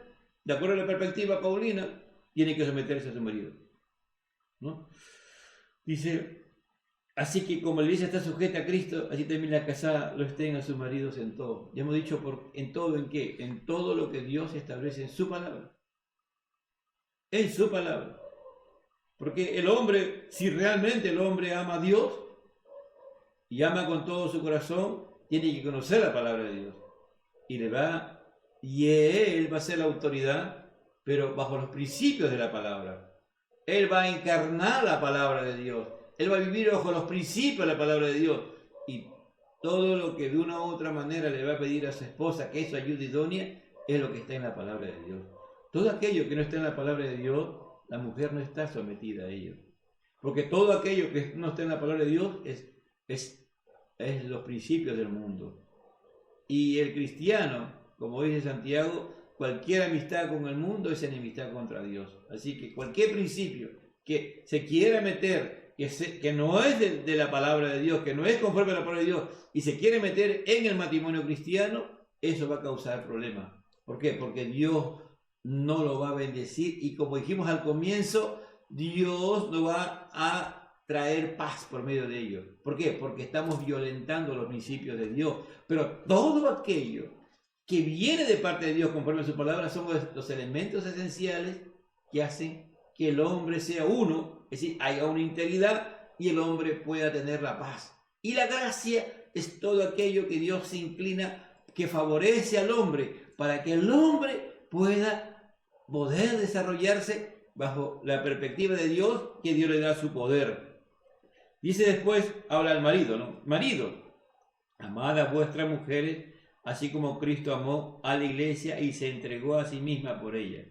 de acuerdo a la perspectiva paulina, tiene que someterse a su marido, ¿no? Dice, así que como la iglesia está sujeta a Cristo, así también la casada lo estén a sus maridos en todo. Ya hemos dicho, ¿en todo en qué? En todo lo que Dios establece en su palabra. En su palabra. Porque el hombre, si realmente el hombre ama a Dios y ama con todo su corazón, tiene que conocer la palabra de Dios. Y él va a ser la autoridad, pero bajo los principios de la palabra. Él va a encarnar la palabra de Dios. Él va a vivir bajo los principios de la palabra de Dios. Y todo lo que de una u otra manera le va a pedir a su esposa, que es su ayuda idónea, es lo que está en la palabra de Dios. Todo aquello que no está en la palabra de Dios, la mujer no está sometida a ello. Porque todo aquello que no está en la palabra de Dios es los principios del mundo. Y el cristiano, como dice Santiago, cualquier amistad con el mundo es enemistad contra Dios. Así que cualquier principio que se quiera meter, que no es de la palabra de Dios, que no es conforme a la palabra de Dios, y se quiere meter en el matrimonio cristiano, eso va a causar problemas. ¿Por qué? Porque Dios no lo va a bendecir, y como dijimos al comienzo, Dios no va a traer paz por medio de ello. ¿Por qué? Porque estamos violentando los principios de Dios. Pero todo aquello que viene de parte de Dios conforme a su palabra son los elementos esenciales que hacen que el hombre sea uno, es decir, haya una integridad y el hombre pueda tener la paz. Y la gracia es todo aquello que Dios se inclina, que favorece al hombre, para que el hombre pueda poder desarrollarse bajo la perspectiva de Dios, que Dios le da su poder. Dice después, habla al marido, ¿no? Marido, amad a vuestras mujeres, así como Cristo amó a la iglesia y se entregó a sí misma por ella.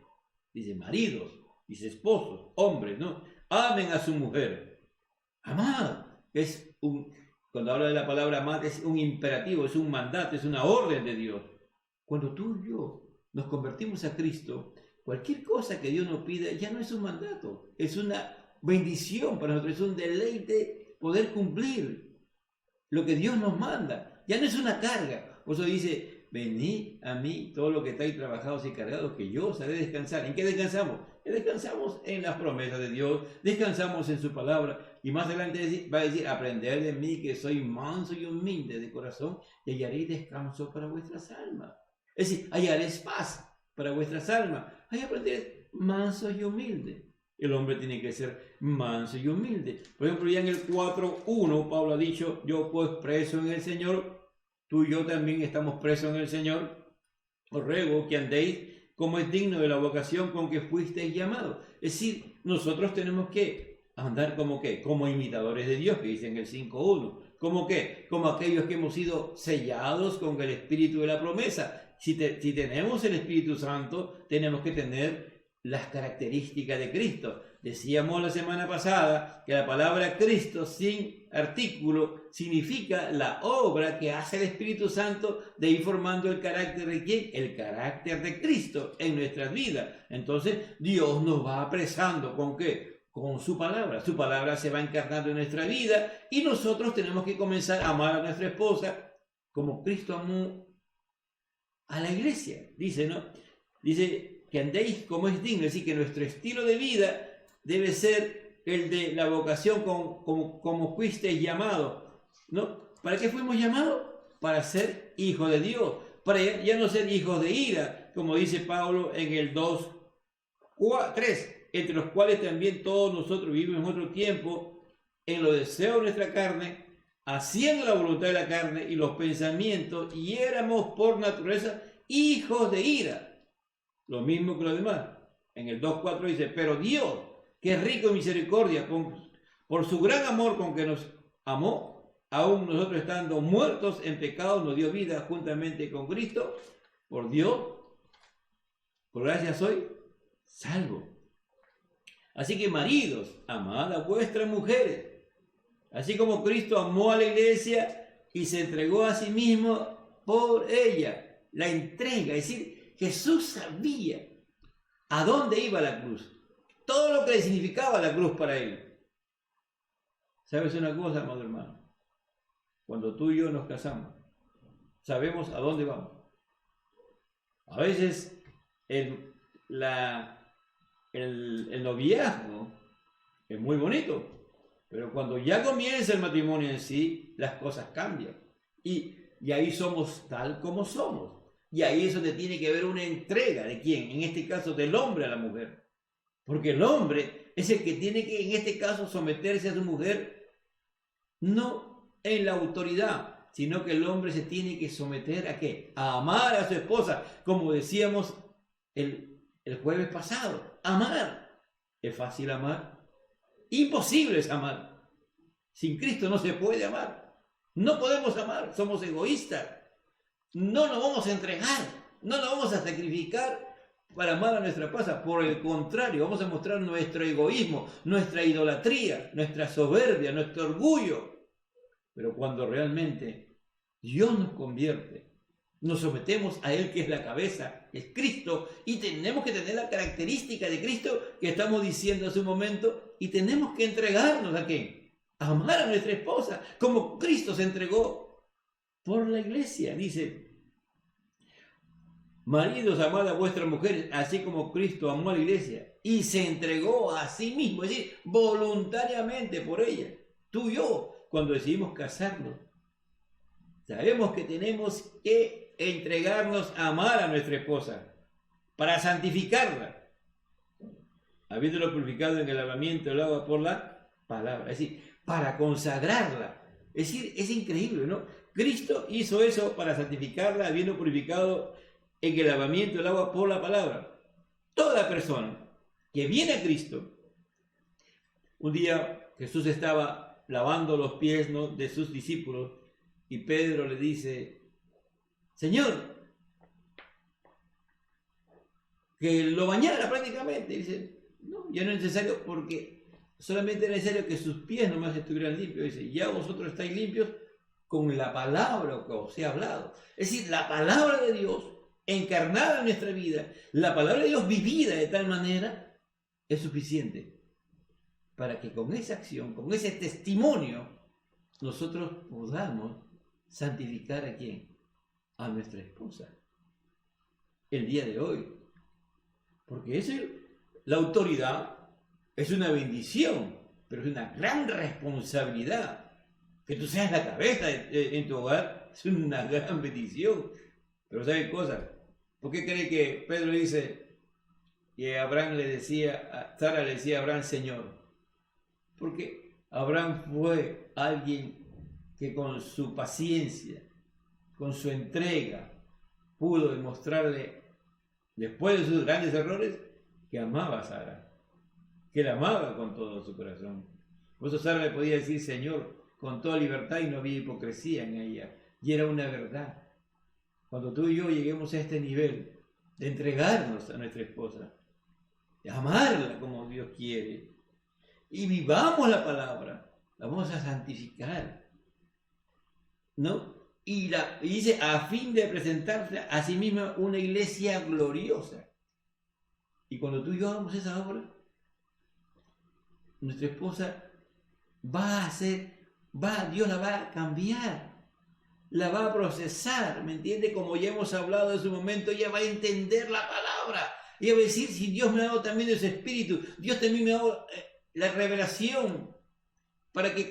Dice maridos, dice esposos, hombres, ¿no? Amen a su mujer. Amad. Cuando habla de la palabra amad, es un imperativo, es un mandato, es una orden de Dios. Cuando tú y yo nos convertimos a Cristo, cualquier cosa que Dios nos pida ya no es un mandato, es una bendición para nosotros, es un deleite poder cumplir lo que Dios nos manda. Ya no es una carga. Por eso dice, venid a mí todos los que estáis trabajados y cargados, que yo os haré descansar. ¿En qué descansamos? Descansamos en las promesas de Dios, descansamos en su palabra. Y más adelante va a decir, aprended de mí que soy manso y humilde de corazón, y hallaréis descanso para vuestras almas. Es decir, hallaréis paz para vuestras almas. Ahí aprenderéis manso y humilde. El hombre tiene que ser manso y humilde. Por ejemplo, ya en el 4:1, Pablo ha dicho, yo pues preso en el Señor, tú y yo también estamos presos en el Señor, os ruego que andéis como es digno de la vocación con que fuisteis llamados. Es decir, nosotros tenemos que andar como ¿qué? Como imitadores de Dios, que dice en el 5:1. ¿Cómo qué? Como aquellos que hemos sido sellados con el Espíritu de la promesa. Si tenemos el Espíritu Santo, tenemos que tener las características de Cristo. Decíamos la semana pasada que la palabra Cristo sin artículo significa la obra que hace el Espíritu Santo de ir formando el carácter de ¿quién? El carácter de Cristo en nuestras vidas. Entonces Dios nos va apresando ¿con qué? Con su palabra. Su palabra se va encarnando en nuestra vida y nosotros tenemos que comenzar a amar a nuestra esposa como Cristo amó a la iglesia. Dice, ¿no? Dice que andéis como es digno, es decir, que nuestro estilo de vida debe ser el de la vocación como fuisteis llamados, ¿no? ¿Para qué fuimos llamados? Para ser hijos de Dios, para ya no ser hijos de ira, como dice Pablo en el 2:3, entre los cuales también todos nosotros vivimos en otro tiempo, en los deseos de nuestra carne, haciendo la voluntad de la carne y los pensamientos, y éramos por naturaleza hijos de ira, lo mismo que los demás. En el 2:4 dice, pero Dios, que es rico en misericordia, por su gran amor con que nos amó, aún nosotros estando muertos en pecado, nos dio vida juntamente con Cristo. Por Dios, por gracia soy salvo. Así que maridos, amad a vuestras mujeres, así como Cristo amó a la iglesia y se entregó a sí mismo por ella. La entrega, es decir, Jesús sabía a dónde iba la cruz. Todo lo que le significaba la cruz para él. ¿Sabes una cosa, amado hermano? Cuando tú y yo nos casamos, sabemos a dónde vamos. A veces el noviazgo es muy bonito, pero cuando ya comienza el matrimonio en sí, las cosas cambian. Y ahí somos tal como somos. Y ahí es donde tiene que haber una entrega de quién, en este caso del hombre a la mujer. Porque el hombre es el que tiene que, en este caso, someterse a su mujer, no en la autoridad, sino que el hombre se tiene que someter ¿a qué? A amar a su esposa, como decíamos el jueves pasado. Amar. ¿Es fácil amar? Imposible es amar. Sin Cristo no se puede amar. No podemos amar, somos egoístas. No nos vamos a entregar, no nos vamos a sacrificar para amar a nuestra esposa. Por el contrario, vamos a mostrar nuestro egoísmo, nuestra idolatría, nuestra soberbia, nuestro orgullo. Pero cuando realmente Dios nos convierte, nos sometemos a Él que es la cabeza, es Cristo, y tenemos que tener la característica de Cristo que estamos diciendo hace un momento, y tenemos que entregarnos ¿a qué? A amar a nuestra esposa, como Cristo se entregó por la iglesia. Dice, maridos, amad a vuestras mujeres, así como Cristo amó a la iglesia y se entregó a sí mismo, es decir, voluntariamente por ella. Tú y yo, cuando decidimos casarnos, sabemos que tenemos que entregarnos a amar a nuestra esposa para santificarla, habiéndolo purificado en el lavamiento del agua por la palabra, es decir, para consagrarla. Es decir, es increíble, ¿no? Cristo hizo eso para santificarla, habiendo purificado en el lavamiento del agua por la palabra. Toda persona que viene a Cristo, un día Jesús estaba lavando los pies, ¿no?, de sus discípulos, y Pedro le dice, Señor, que lo bañara prácticamente. Y dice, no, ya no es necesario, porque solamente era necesario que sus pies nomás estuvieran limpios. Dice, ya vosotros estáis limpios con la palabra que os he hablado. Es decir, la palabra de Dios encarnada en nuestra vida, la palabra de Dios vivida de tal manera, es suficiente para que con esa acción, con ese testimonio, nosotros podamos santificar ¿a quién? A nuestra esposa. El día de hoy. Porque la autoridad es una bendición, pero es una gran responsabilidad. Que tú seas la cabeza en tu hogar es una gran bendición. Pero ¿saben cosas? ¿Por qué cree que Pedro dice que Sara le decía a Abraham Señor? Porque Abraham fue alguien que con su paciencia, con su entrega, pudo demostrarle, después de sus grandes errores, que amaba a Sara, que la amaba con todo su corazón. Por eso Sara le podía decir Señor con toda libertad y no había hipocresía en ella, y era una verdad. Cuando tú y yo lleguemos a este nivel de entregarnos a nuestra esposa, de amarla como Dios quiere, y vivamos la palabra, la vamos a santificar, ¿no? Y dice, a fin de presentarse a sí misma una iglesia gloriosa. Y cuando tú y yo hagamos esa obra, nuestra esposa Dios la va a cambiar, la va a procesar, ¿me entiende? Como ya hemos hablado en su momento, ella va a entender la palabra. Ella va a decir, si Dios me ha dado también ese espíritu, Dios también me ha dado la revelación para que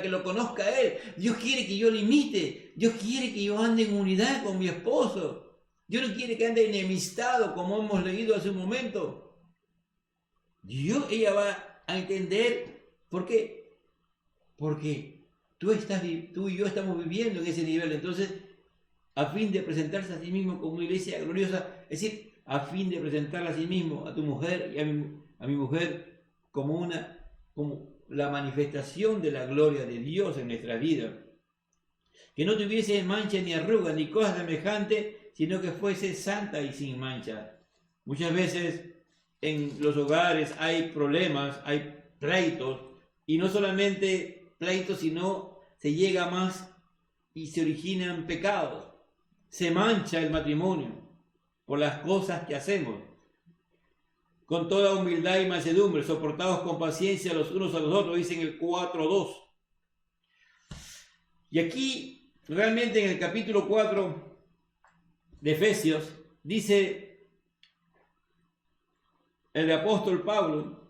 lo conozca a Él. Dios quiere que yo le imite, Dios quiere que yo ande en unidad con mi esposo. Dios no quiere que ande enemistado, como hemos leído hace un momento. Ella va a entender, ¿por qué? Porque tú y yo estamos viviendo en ese nivel. Entonces, a fin de presentarse a sí mismo como una iglesia gloriosa, es decir, a fin de presentarla a sí mismo, a tu mujer y a mi mujer, como la manifestación de la gloria de Dios en nuestra vida. Que no tuviese mancha ni arruga ni cosa semejante, sino que fuese santa y sin mancha. Muchas veces en los hogares hay problemas, hay pleitos, y no solamente pleitos, sino se llega más y se originan pecados. Se mancha el matrimonio por las cosas que hacemos. Con toda humildad y mansedumbre, soportados con paciencia los unos a los otros, dicen el 4:2. Y aquí, realmente en el capítulo 4 de Efesios, dice el apóstol Pablo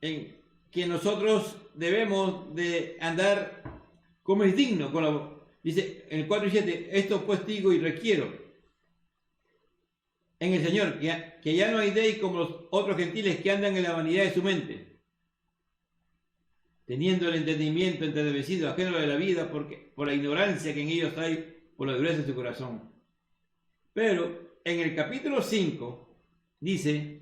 que nosotros debemos de andar como es digno. Dice en el 4:7, esto pues digo y requiero en el Señor, que ya no hay de ahí como los otros gentiles que andan en la vanidad de su mente, teniendo el entendimiento entenebrecido, ajeno de la vida, por la ignorancia que en ellos hay, por la dureza de su corazón. Pero en el capítulo 5 dice,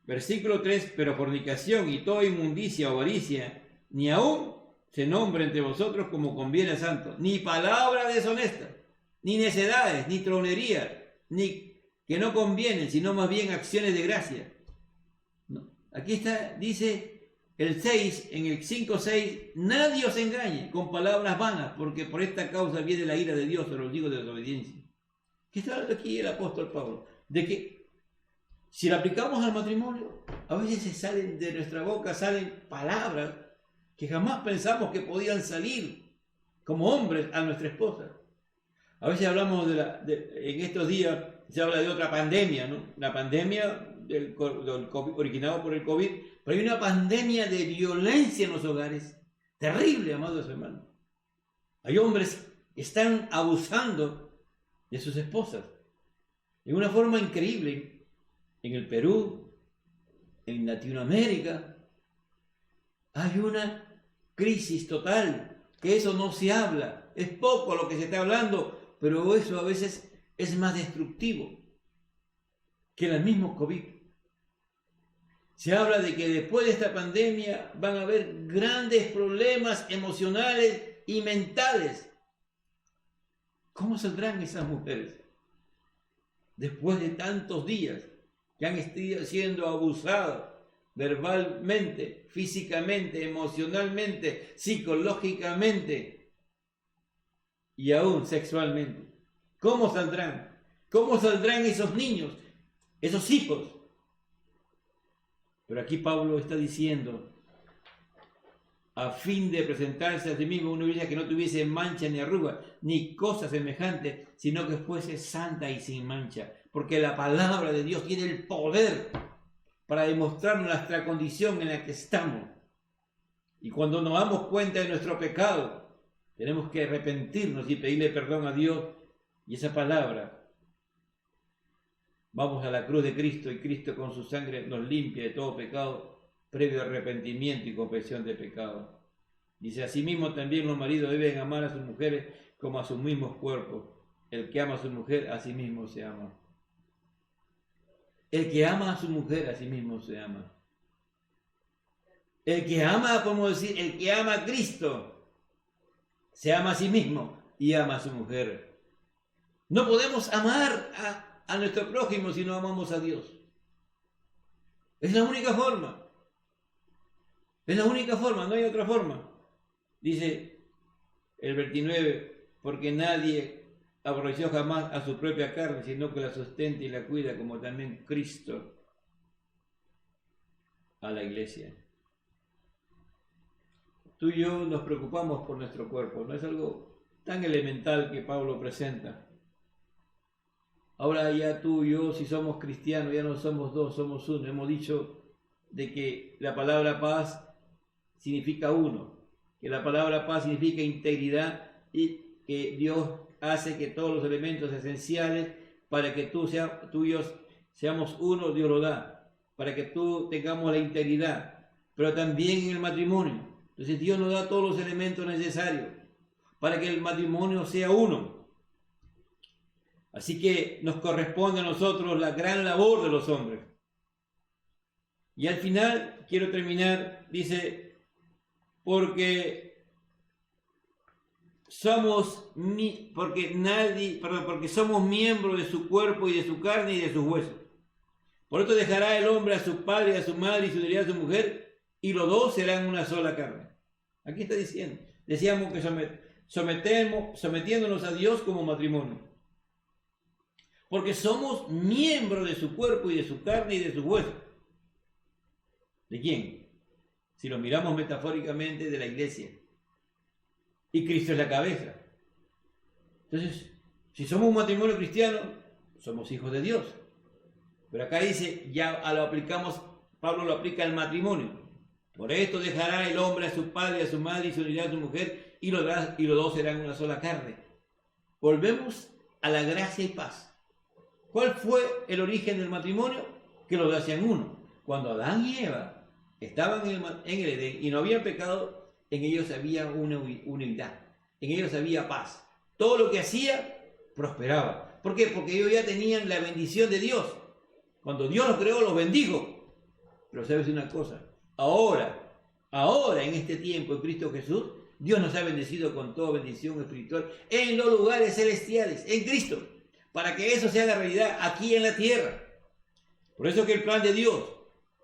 versículo 3, pero fornicación y toda inmundicia o avaricia, ni aún se nombre entre vosotros como conviene a santos, ni palabra deshonesta, ni necedades, ni tronería, ni que no convienen, sino más bien acciones de gracia. No. Aquí está, dice el 6, en el 5:6, nadie os engañe con palabras vanas, porque por esta causa viene la ira de Dios a los hijos de desobediencia. ¿Qué está hablando aquí el apóstol Pablo? De que si lo aplicamos al matrimonio, a veces salen de nuestra boca, salen palabras que jamás pensamos que podían salir como hombres a nuestra esposa. A veces hablamos en estos días, se habla de otra pandemia, ¿no? La pandemia del COVID, originada por el COVID, pero hay una pandemia de violencia en los hogares. Terrible, amados hermanos. Hay hombres que están abusando de sus esposas de una forma increíble. En el Perú, en Latinoamérica, hay una crisis total, que eso no se habla. Es poco lo que se está hablando, pero eso a veces es más destructivo que el mismo COVID. Se habla de que después de esta pandemia van a haber grandes problemas emocionales y mentales. ¿Cómo saldrán esas mujeres después de tantos días que han estado siendo abusadas verbalmente, físicamente, emocionalmente, psicológicamente y aún sexualmente? ¿Cómo saldrán? ¿Cómo saldrán esos niños, esos hijos? Pero aquí Pablo está diciendo, a fin de presentarse a sí mismo una iglesia que no tuviese mancha ni arruga, ni cosa semejante, sino que fuese santa y sin mancha. Porque la palabra de Dios tiene el poder para demostrar nuestra condición en la que estamos. Y cuando nos damos cuenta de nuestro pecado, tenemos que arrepentirnos y pedirle perdón a Dios. Y esa palabra, vamos a la cruz de Cristo y Cristo con su sangre nos limpia de todo pecado, previo arrepentimiento y confesión de pecado. Dice, asimismo también los maridos deben amar a sus mujeres como a sus mismos cuerpos. El que ama a su mujer, a sí mismo se ama. El que ama a su mujer, a sí mismo se ama. El que ama, como decir, el que ama a Cristo, se ama a sí mismo y ama a su mujer. No podemos amar a nuestro prójimo si no amamos a Dios. Es la única forma. Es la única forma, no hay otra forma. Dice el 29, porque nadie aborreció jamás a su propia carne, sino que la sustenta y la cuida, como también Cristo a la iglesia. Tú y yo nos preocupamos por nuestro cuerpo, no es algo tan elemental que Pablo presenta. Ahora ya tú y yo, si somos cristianos, ya no somos dos, somos uno. Hemos dicho de que la palabra paz significa uno, que la palabra paz significa integridad y que Dios hace que todos los elementos esenciales para que tú y yo seamos uno, Dios lo da, para que tú tengamos la integridad, pero también en el matrimonio. Entonces Dios nos da todos los elementos necesarios para que el matrimonio sea uno. Así que nos corresponde a nosotros la gran labor de los hombres. Y al final, quiero terminar, dice, porque somos miembros de su cuerpo y de su carne y de sus huesos. Por esto dejará el hombre a su padre y a su madre y se unirá a su mujer, y los dos serán una sola carne. Aquí está diciendo, decíamos que sometiéndonos a Dios como matrimonio. Porque somos miembros de su cuerpo y de su carne y de sus huesos. ¿De quién? Si lo miramos metafóricamente, de la iglesia. Y Cristo es la cabeza. Entonces, si somos un matrimonio cristiano, somos hijos de Dios. Pero acá dice, ya lo aplicamos, Pablo lo aplica al matrimonio. Por esto dejará el hombre a su padre y a su madre y se unirá a su mujer, y los dos serán una sola carne. Volvemos a la gracia y paz. ¿Cuál fue el origen del matrimonio? Que los dos hacían uno. Cuando Adán y Eva estaban en el Edén y no habían pecado, en ellos había una unidad, en ellos había paz. Todo lo que hacía prosperaba. ¿Por qué? Porque ellos ya tenían la bendición de Dios. Cuando Dios los creó, los bendijo. Pero sabes una cosa, ahora en este tiempo en Cristo Jesús, Dios nos ha bendecido con toda bendición espiritual en los lugares celestiales, en Cristo, para que eso se haga realidad aquí en la tierra. Por eso que el plan de Dios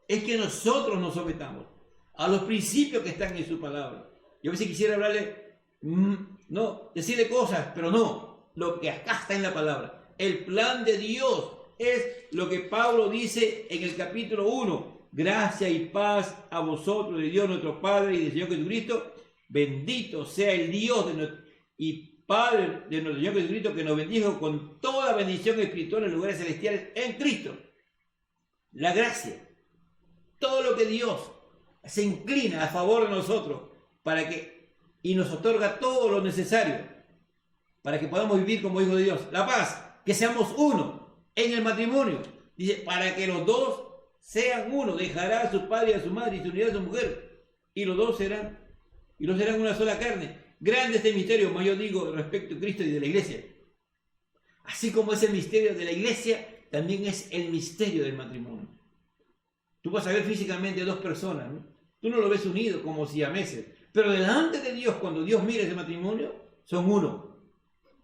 es que nosotros nos sometamos a los principios que están en su palabra. Yo a veces quisiera hablarle, decirle cosas, pero no, lo que acá está en la palabra. El plan de Dios es lo que Pablo dice en el capítulo 1. Gracia y paz a vosotros, de Dios nuestro Padre y del Señor Jesucristo. Bendito sea el Dios y Padre de nuestro Señor Jesucristo, que nos bendijo con toda bendición espiritual en lugares celestiales en Cristo. La gracia, todo lo que Dios se inclina a favor de nosotros y nos otorga todo lo necesario para que podamos vivir como hijos de Dios. La paz, que seamos uno en el matrimonio. Dice, para que los dos sean uno, dejará a su padre y a su madre y se unirá a su mujer, y los dos serán una sola carne. Grande este misterio, como yo digo, respecto a Cristo y de la iglesia. Así como es el misterio de la iglesia, también es el misterio del matrimonio. Tú vas a ver físicamente dos personas, ¿no? Tú no lo ves unido como siameses, pero delante de Dios, cuando Dios mira ese matrimonio, son uno.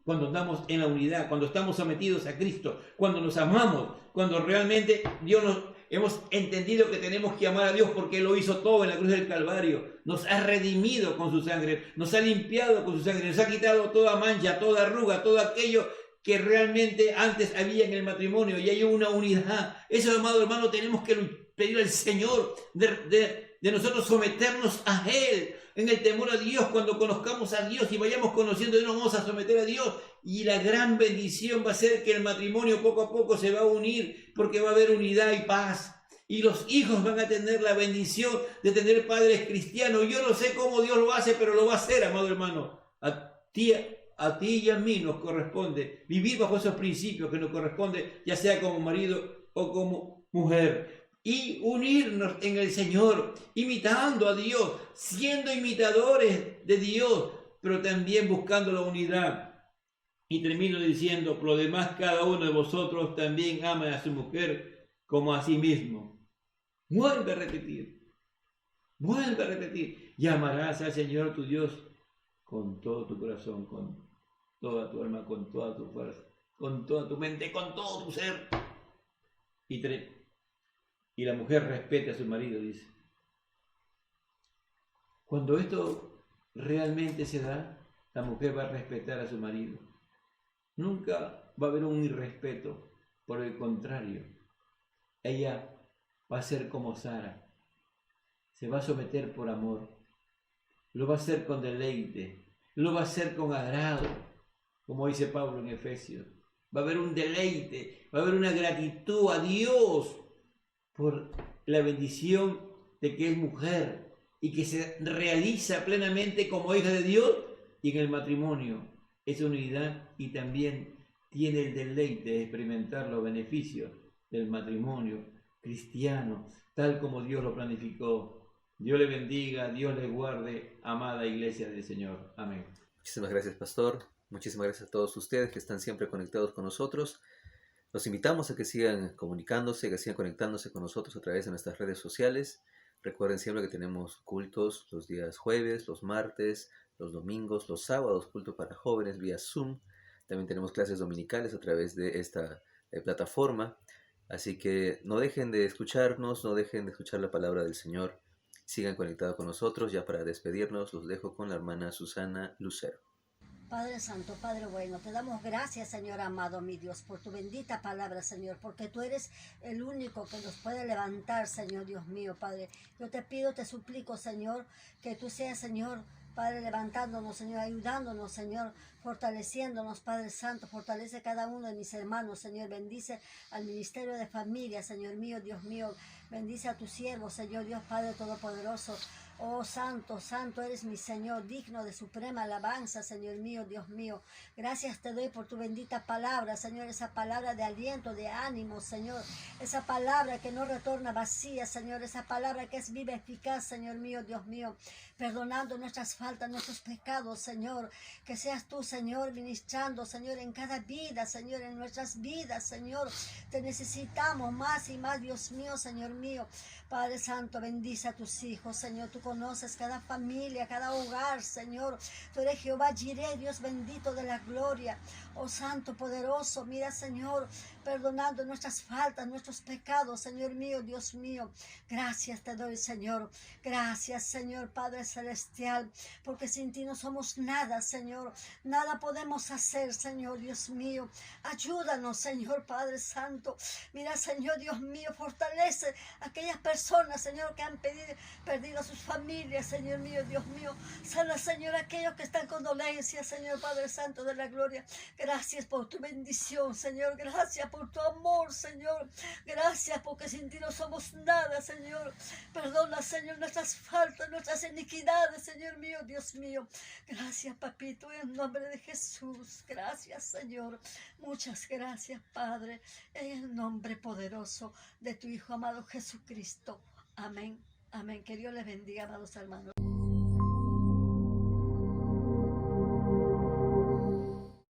Cuando andamos en la unidad, cuando estamos sometidos a Cristo, cuando nos amamos, cuando realmente hemos entendido que tenemos que amar a Dios porque Él lo hizo todo en la cruz del Calvario. Nos ha redimido con su sangre, nos ha limpiado con su sangre, nos ha quitado toda mancha, toda arruga, todo aquello que realmente antes había en el matrimonio, y hay una unidad. Eso, amado hermano, tenemos que pedir al Señor de nosotros someternos a Él en el temor a Dios. Cuando conozcamos a Dios y vayamos conociendo a Dios, nos vamos a someter a Dios, y la gran bendición va a ser que el matrimonio poco a poco se va a unir, porque va a haber unidad y paz, y los hijos van a tener la bendición de tener padres cristianos. Yo no sé cómo Dios lo hace, pero lo va a hacer, amado hermano. A ti y a mí nos corresponde vivir bajo esos principios que nos corresponde, ya sea como marido o como mujer, y unirnos en el Señor, imitando a Dios, siendo imitadores de Dios, pero también buscando la unidad. Y termino diciendo, por lo demás, cada uno de vosotros también ama a su mujer como a sí mismo. Vuelve a repetir, y amarás al Señor tu Dios con todo tu corazón, con toda tu alma, con toda tu fuerza, con toda tu mente, con todo tu ser. Y la mujer respete a su marido, dice. Cuando esto realmente se da, la mujer va a respetar a su marido. Nunca va a haber un irrespeto, por el contrario, ella va a ser como Sara, se va a someter por amor, lo va a hacer con deleite, lo va a hacer con agrado, como dice Pablo en Efesios. Va a haber un deleite, va a haber una gratitud a Dios por la bendición de que es mujer y que se realiza plenamente como hija de Dios, y en el matrimonio es unidad y también tiene el deleite de experimentar los beneficios del matrimonio cristiano, tal como Dios lo planificó. Dios le bendiga, Dios le guarde, amada iglesia del Señor. Amén. Muchísimas gracias, pastor. Muchísimas gracias a todos ustedes que están siempre conectados con nosotros. Los invitamos a que sigan comunicándose, que sigan conectándose con nosotros a través de nuestras redes sociales. Recuerden siempre que tenemos cultos los días jueves, los martes, los domingos, los sábados, culto para jóvenes vía Zoom. También tenemos clases dominicales a través de esta plataforma. Así que no dejen de escucharnos, no dejen de escuchar la palabra del Señor. Sigan conectados con nosotros. Ya para despedirnos, los dejo con la hermana Susana Lucero. Padre Santo, Padre bueno, te damos gracias, Señor amado, mi Dios, por tu bendita palabra, Señor, porque tú eres el único que nos puede levantar, Señor Dios mío, Padre. Yo te pido, te suplico, Señor, que tú seas, Señor, Padre, levantándonos, Señor, ayudándonos, Señor, fortaleciéndonos, Padre Santo, fortalece cada uno de mis hermanos, Señor, bendice al Ministerio de Familia, Señor mío, Dios mío, bendice a tu siervo, Señor Dios Padre Todopoderoso. Oh, santo, santo eres mi Señor, digno de suprema alabanza, Señor mío, Dios mío. Gracias te doy por tu bendita palabra, Señor, esa palabra de aliento, de ánimo, Señor. Esa palabra que no retorna vacía, Señor, esa palabra que es viva, eficaz, Señor mío, Dios mío. Perdonando nuestras faltas, nuestros pecados, Señor. Que seas tú, Señor, ministrando, Señor, en cada vida, Señor, en nuestras vidas, Señor. Te necesitamos más y más, Dios mío, Señor mío. Padre Santo, bendice a tus hijos, Señor. Tú conoces cada familia, cada hogar, Señor. Tú eres Jehová Jireh, Dios bendito de la gloria. Oh Santo poderoso, mira, Señor, perdonando nuestras faltas, nuestros pecados, Señor mío, Dios mío. Gracias te doy, Señor. Gracias, Señor Padre Celestial, porque sin ti no somos nada, Señor. Nada podemos hacer, Señor Dios mío. Ayúdanos, Señor Padre Santo. Mira, Señor Dios mío, fortalece a aquellas personas, Señor, que han perdido a sus familias, Señor mío, Dios mío. Sana, Señor, aquellos que están con dolencias, Señor Padre Santo de la gloria. Gracias por tu bendición, Señor. Gracias por tu amor, Señor. Gracias porque sin ti no somos nada, Señor. Perdona, Señor, nuestras faltas, nuestras iniquidades, Señor mío, Dios mío. Gracias, papito, en el nombre de Jesús. Gracias, Señor. Muchas gracias, Padre, en el nombre poderoso de tu Hijo amado Jesucristo. Amén. Amén. Que Dios les bendiga, amados hermanos.